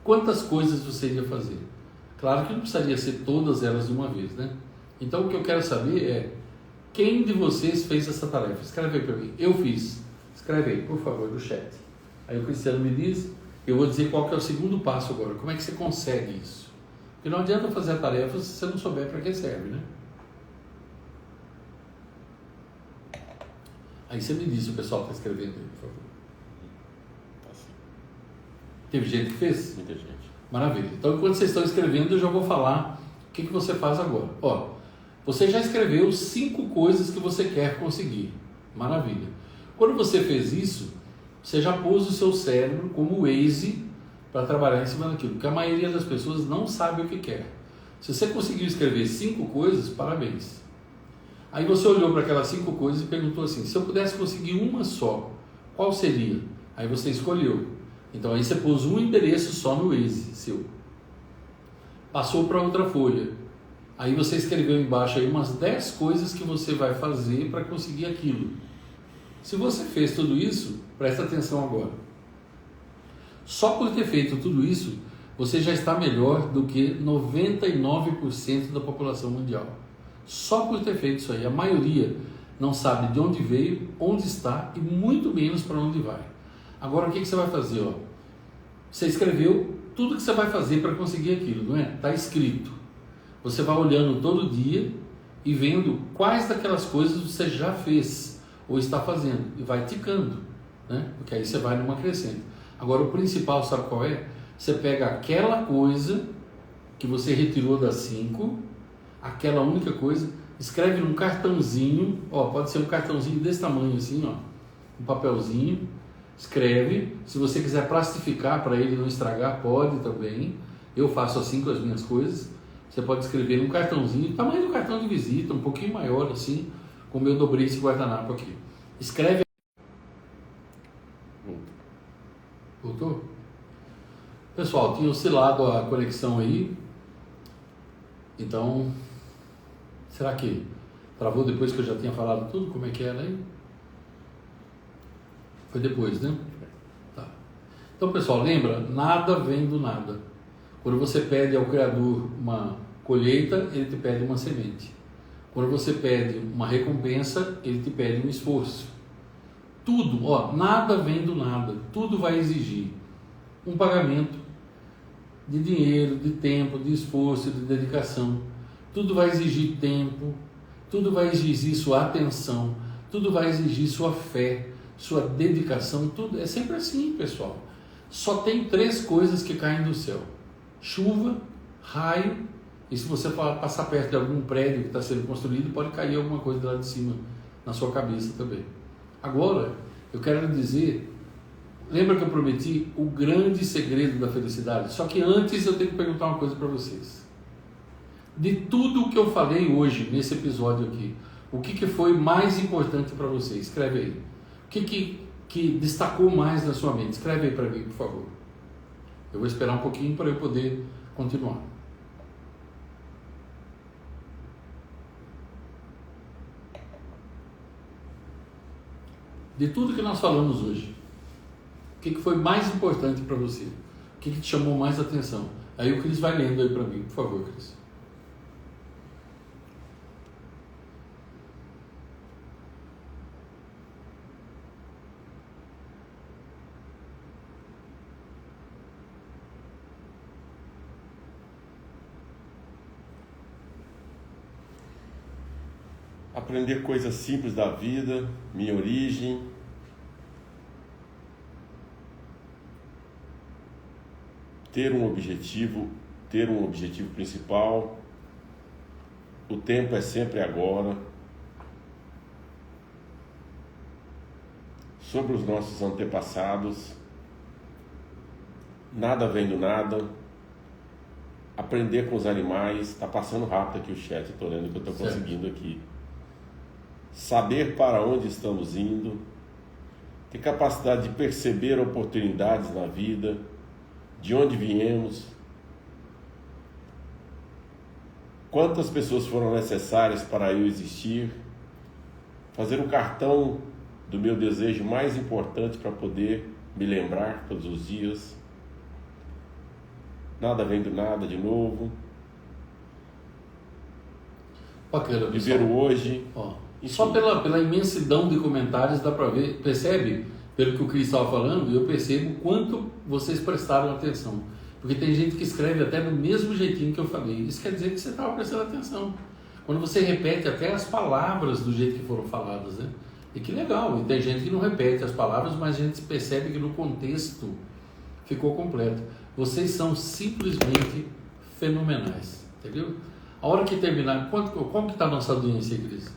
Quantas coisas você ia fazer? Claro que não precisaria ser todas elas de uma vez, né? Então o que eu quero saber é: quem de vocês fez essa tarefa? Escreve aí para mim. Eu fiz. Escreve aí, por favor, no chat. Aí o Cristiano me diz, eu vou dizer qual que é o segundo passo agora. Como é que você consegue isso? Porque não adianta fazer a tarefa se você não souber para que serve, né? Aí você me diz se o pessoal está escrevendo aí, por favor. Teve gente que fez?
Muita gente.
Maravilha. Então, enquanto vocês estão escrevendo, eu já vou falar o que você faz agora. Ó, você já escreveu 5 coisas que você quer conseguir. Maravilha. Quando você fez isso, Você já pôs o seu cérebro como Waze para trabalhar em cima daquilo, porque a maioria das pessoas não sabe o que quer. Se você conseguiu escrever 5 coisas, parabéns. Aí você olhou para aquelas 5 coisas e perguntou assim, se eu pudesse conseguir uma só, qual seria? Aí você escolheu. Então aí você pôs um endereço só no Waze seu. Passou para outra folha. Aí você escreveu embaixo aí umas 10 coisas que você vai fazer para conseguir aquilo. Se você fez tudo isso, presta atenção agora. Só por ter feito tudo isso, você já está melhor do que 99% da população mundial. Só por ter feito isso aí. A maioria não sabe de onde veio, onde está e muito menos para onde vai. Agora o que você vai fazer? Ó? Você escreveu tudo que você vai fazer para conseguir aquilo, não é? Está escrito. Você vai olhando todo dia e vendo quais daquelas coisas você já fez ou está fazendo e vai ticando, né? Porque aí você vai numa crescente. Agora o principal, sabe qual é? Você pega aquela coisa que você retirou das 5, aquela única coisa, escreve num cartãozinho, ó, pode ser um cartãozinho desse tamanho assim, ó, um papelzinho, escreve. Se você quiser plastificar para ele não estragar, pode também. Eu faço assim com as minhas coisas. Você pode escrever num cartãozinho, tamanho do cartão de visita, um pouquinho maior assim, como eu dobrei esse guardanapo aqui. Escreve. Voltou? Pessoal, tinha oscilado a conexão aí. Então, será que travou depois que eu já tinha falado tudo? Como é que era aí? Foi depois, né? Tá. Então, pessoal, lembra? Nada vem do nada. Quando você pede ao Criador uma colheita, Ele te pede uma semente. Quando você pede uma recompensa, Ele te pede um esforço. Tudo, ó, nada vem do nada. Tudo vai exigir um pagamento de dinheiro, de tempo, de esforço, de dedicação. Tudo vai exigir tempo, tudo vai exigir sua atenção, tudo vai exigir sua fé, sua dedicação, tudo. É sempre assim, pessoal. Só tem 3 coisas que caem do céu: chuva, raio, e se você passar perto de algum prédio que está sendo construído, pode cair alguma coisa lá de cima na sua cabeça também. Agora, eu quero lhe dizer, lembra que eu prometi o grande segredo da felicidade? Só que antes eu tenho que perguntar uma coisa para vocês. De tudo o que eu falei hoje, nesse episódio aqui, o que foi mais importante para você? Escreve aí. O que destacou mais na sua mente? Escreve aí para mim, por favor. Eu vou esperar um pouquinho para eu poder continuar. De tudo que nós falamos hoje, o que foi mais importante para você? O que te chamou mais atenção? Aí o Cris vai lendo aí para mim, por favor, Cris.
Aprender coisas simples da vida, minha origem. Ter um objetivo principal. O tempo é sempre agora. Sobre os nossos antepassados. Nada vem do nada. Aprender com os animais. Está passando rápido aqui o chat, estou lendo o que eu estou conseguindo aqui. Saber para onde estamos indo. Ter capacidade de perceber oportunidades na vida. De onde viemos. Quantas pessoas foram necessárias para eu existir. Fazer um cartão do meu desejo mais importante para poder me lembrar todos os dias. Nada vem do nada de novo.
Bacana,
viver o hoje.
Ó, e só pela imensidão de comentários dá para ver, percebe? Pelo que o Cris estava falando, eu percebo quanto vocês prestaram atenção. Porque tem gente que escreve até do mesmo jeitinho que eu falei. Isso quer dizer que você estava prestando atenção. Quando você repete até as palavras do jeito que foram faladas, né? E que legal. E tem gente que não repete as palavras, mas a gente percebe que no contexto ficou completo. Vocês são simplesmente fenomenais. Entendeu? A hora que terminar, como que está a nossa audiência, Cris?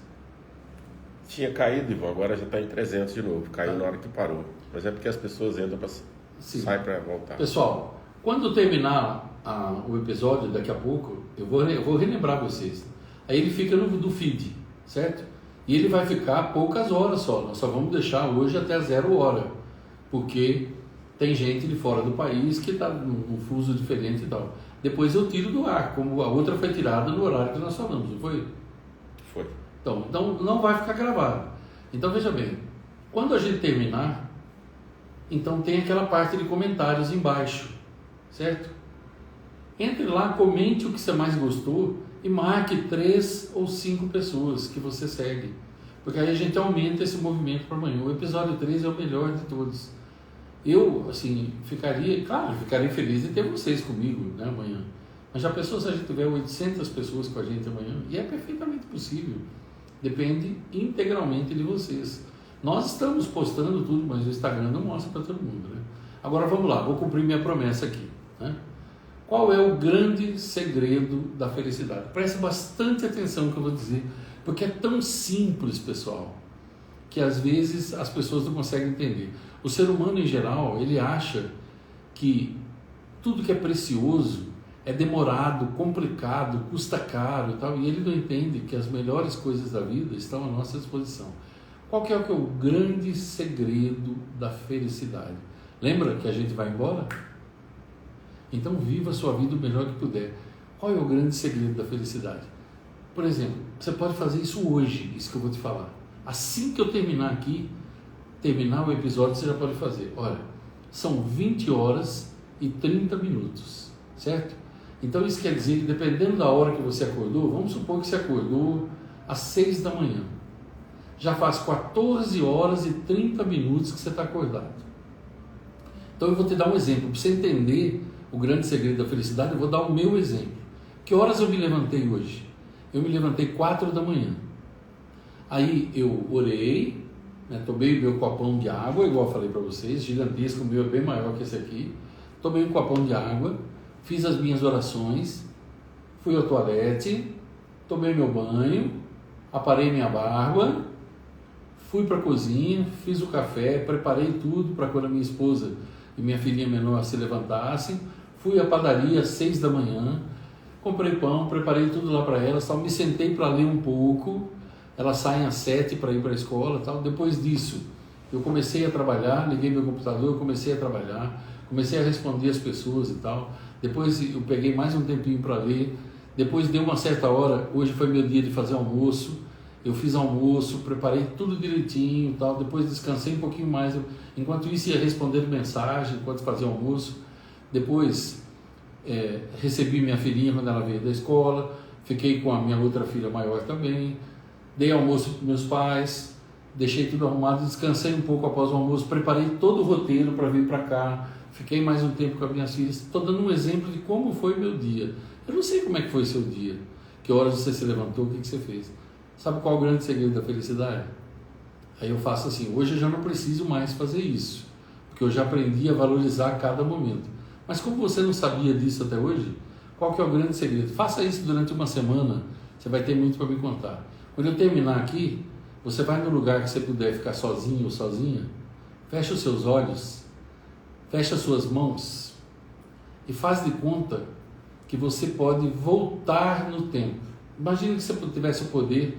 Tinha caído, Ivan, agora já está em 300 de novo. Caiu na hora que parou. Mas é porque as pessoas entram para sair para voltar.
Pessoal, quando terminar o episódio, daqui a pouco, eu vou relembrar vocês. Aí ele fica no feed, certo? E ele vai ficar poucas horas só. Nós só vamos deixar hoje até 0 hora. Porque tem gente de fora do país que está num fuso diferente e tal. Depois eu tiro do ar, como a outra foi tirada no horário que nós falamos, não foi?
Foi.
Então não vai ficar gravado. Então veja bem, quando a gente terminar, então tem aquela parte de comentários embaixo, certo? Entre lá, comente o que você mais gostou e marque 3 ou 5 pessoas que você segue. Porque aí a gente aumenta esse movimento para amanhã. O episódio 3 é o melhor de todos. Eu, assim, ficaria feliz de ter vocês comigo, né, amanhã. Mas já pensou se a gente tiver 800 pessoas com a gente amanhã? E é perfeitamente possível. Depende integralmente de vocês. Nós estamos postando tudo, mas o Instagram não mostra para todo mundo, né? Agora vamos lá, vou cumprir minha promessa aqui, né? Qual é o grande segredo da felicidade? Preste bastante atenção no que eu vou dizer, porque é tão simples, pessoal, que às vezes as pessoas não conseguem entender. O ser humano em geral, ele acha que tudo que é precioso é demorado, complicado, custa caro e tal, e ele não entende que as melhores coisas da vida estão à nossa disposição. Qual que é o grande segredo da felicidade? Lembra que a gente vai embora? Então viva a sua vida o melhor que puder. Qual é o grande segredo da felicidade? Por exemplo, você pode fazer isso hoje, isso que eu vou te falar. Assim que eu terminar o episódio, você já pode fazer. Olha, são 20 horas e 30 minutos, certo? Então isso quer dizer que dependendo da hora que você acordou, vamos supor que você acordou às 6 da manhã. Já faz 14 horas e 30 minutos que você está acordado. Então eu vou te dar um exemplo. Para você entender o grande segredo da felicidade, eu vou dar o meu exemplo. Que horas eu me levantei hoje? Eu me levantei 4 da manhã. Aí eu orei, né, tomei o meu copão de água, igual eu falei para vocês, gigantesco, o meu é bem maior que esse aqui. Tomei um copão de água, fiz as minhas orações, fui ao toalete, tomei meu banho, aparei minha barba, fui para a cozinha, fiz o café, preparei tudo para quando a minha esposa e minha filhinha menor se levantassem, fui à padaria às 6 da manhã, comprei pão, preparei tudo lá para elas, me sentei para ler um pouco, elas saem às 7 para ir para a escola, tal. Depois disso eu comecei a trabalhar, liguei meu computador, comecei a trabalhar, comecei a responder as pessoas e tal. Depois eu peguei mais um tempinho para ler, depois deu uma certa hora, hoje foi meu dia de fazer almoço, eu fiz almoço, preparei tudo direitinho e tal, depois descansei um pouquinho mais, enquanto isso ia respondendo mensagem, enquanto fazia almoço, depois recebi minha filhinha quando ela veio da escola, fiquei com a minha outra filha maior também, dei almoço para meus pais, deixei tudo arrumado, descansei um pouco após o almoço, preparei todo o roteiro para vir para cá, fiquei mais um tempo com as minhas filhas. Estou dando um exemplo de como foi meu dia. Eu não sei como é que foi o seu dia, que horas você se levantou, o que você fez. Sabe qual é o grande segredo da felicidade? Aí eu faço assim, hoje eu já não preciso mais fazer isso, porque eu já aprendi a valorizar cada momento. Mas como você não sabia disso até hoje, qual que é o grande segredo? Faça isso durante uma semana, você vai ter muito para me contar. Quando eu terminar aqui, você vai no lugar que você puder ficar sozinho ou sozinha, fecha os seus olhos, fecha as suas mãos e faz de conta que você pode voltar no tempo. Imagine que você tivesse o poder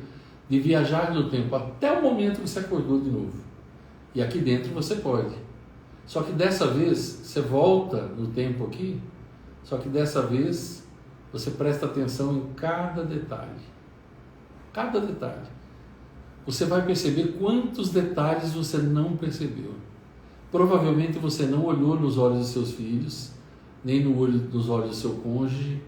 de viajar no tempo até o momento que você acordou de novo. E aqui dentro você pode. Só que dessa vez, você volta no tempo aqui, só que dessa vez você presta atenção em cada detalhe. Cada detalhe. Você vai perceber quantos detalhes você não percebeu. Provavelmente você não olhou nos olhos dos seus filhos, nem nos olhos do seu cônjuge,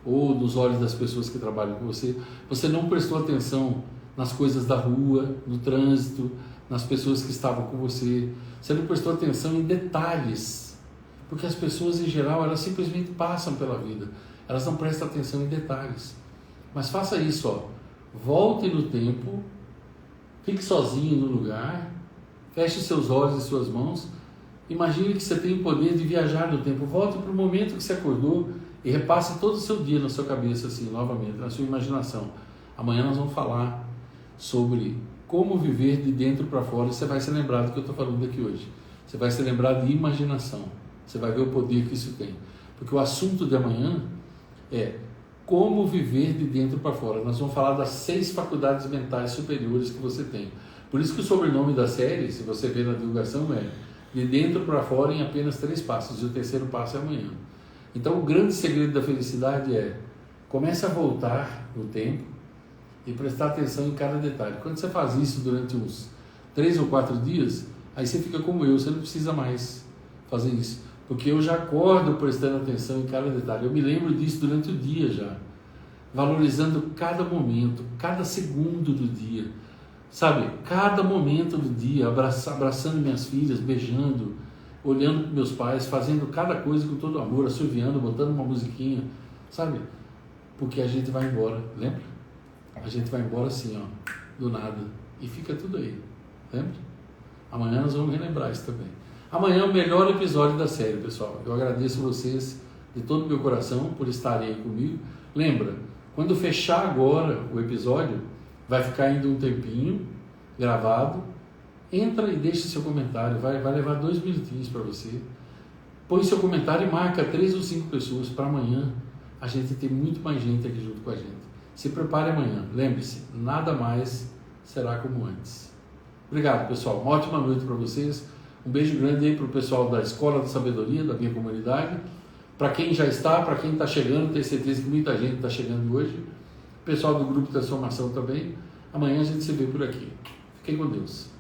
ou nos olhos das pessoas que trabalham com você. Você não prestou atenção nas coisas da rua, no trânsito, nas pessoas que estavam com você. Você não prestou atenção em detalhes, porque as pessoas em geral, elas simplesmente passam pela vida, elas não prestam atenção em detalhes. Mas faça isso, ó. Volte no tempo, fique sozinho no lugar, feche seus olhos e suas mãos, imagine que você tem o poder de viajar no tempo, volte para o momento que você acordou e repasse todo o seu dia na sua cabeça, assim, novamente, na sua imaginação. Amanhã nós vamos falar sobre Como viver de dentro para fora. Você vai se lembrar do que eu estou falando aqui hoje. Você vai se lembrar de imaginação. Você vai ver o poder que isso tem. Porque o assunto de amanhã é como viver de dentro para fora. Nós vamos falar das 6 faculdades mentais superiores que você tem. Por isso que o sobrenome da série, se você ver na divulgação, é de dentro para fora em apenas 3 passos. E o terceiro passo é amanhã. Então o grande segredo da felicidade é: comece a voltar no tempo e prestar atenção em cada detalhe. Quando você faz isso durante uns 3 ou 4 dias, aí você fica como eu, você não precisa mais fazer isso. Porque eu já acordo prestando atenção em cada detalhe. Eu me lembro disso durante o dia já. Valorizando cada momento, cada segundo do dia. Sabe? Cada momento do dia, abraçando minhas filhas, beijando, olhando para meus pais, fazendo cada coisa com todo amor, assoviando, botando uma musiquinha. Sabe? Porque a gente vai embora, lembra? A gente vai embora assim, ó, do nada. E fica tudo aí. Lembra? Amanhã nós vamos relembrar isso também. Amanhã é o melhor episódio da série, pessoal. Eu agradeço vocês de todo o meu coração por estarem aí comigo. Lembra, quando fechar agora o episódio, vai ficar ainda um tempinho gravado. Entra e deixa seu comentário. Vai levar 2 minutinhos para você. Põe seu comentário e marca 3 ou 5 pessoas para amanhã. A gente tem muito mais gente aqui junto com a gente. Se prepare amanhã. Lembre-se, nada mais será como antes. Obrigado, pessoal. Uma ótima noite para vocês. Um beijo grande aí para o pessoal da Escola da Sabedoria, da minha comunidade. Para quem já está, para quem está chegando, tenho certeza que muita gente está chegando hoje. Pessoal do Grupo Transformação também. Amanhã a gente se vê por aqui. Fiquem com Deus.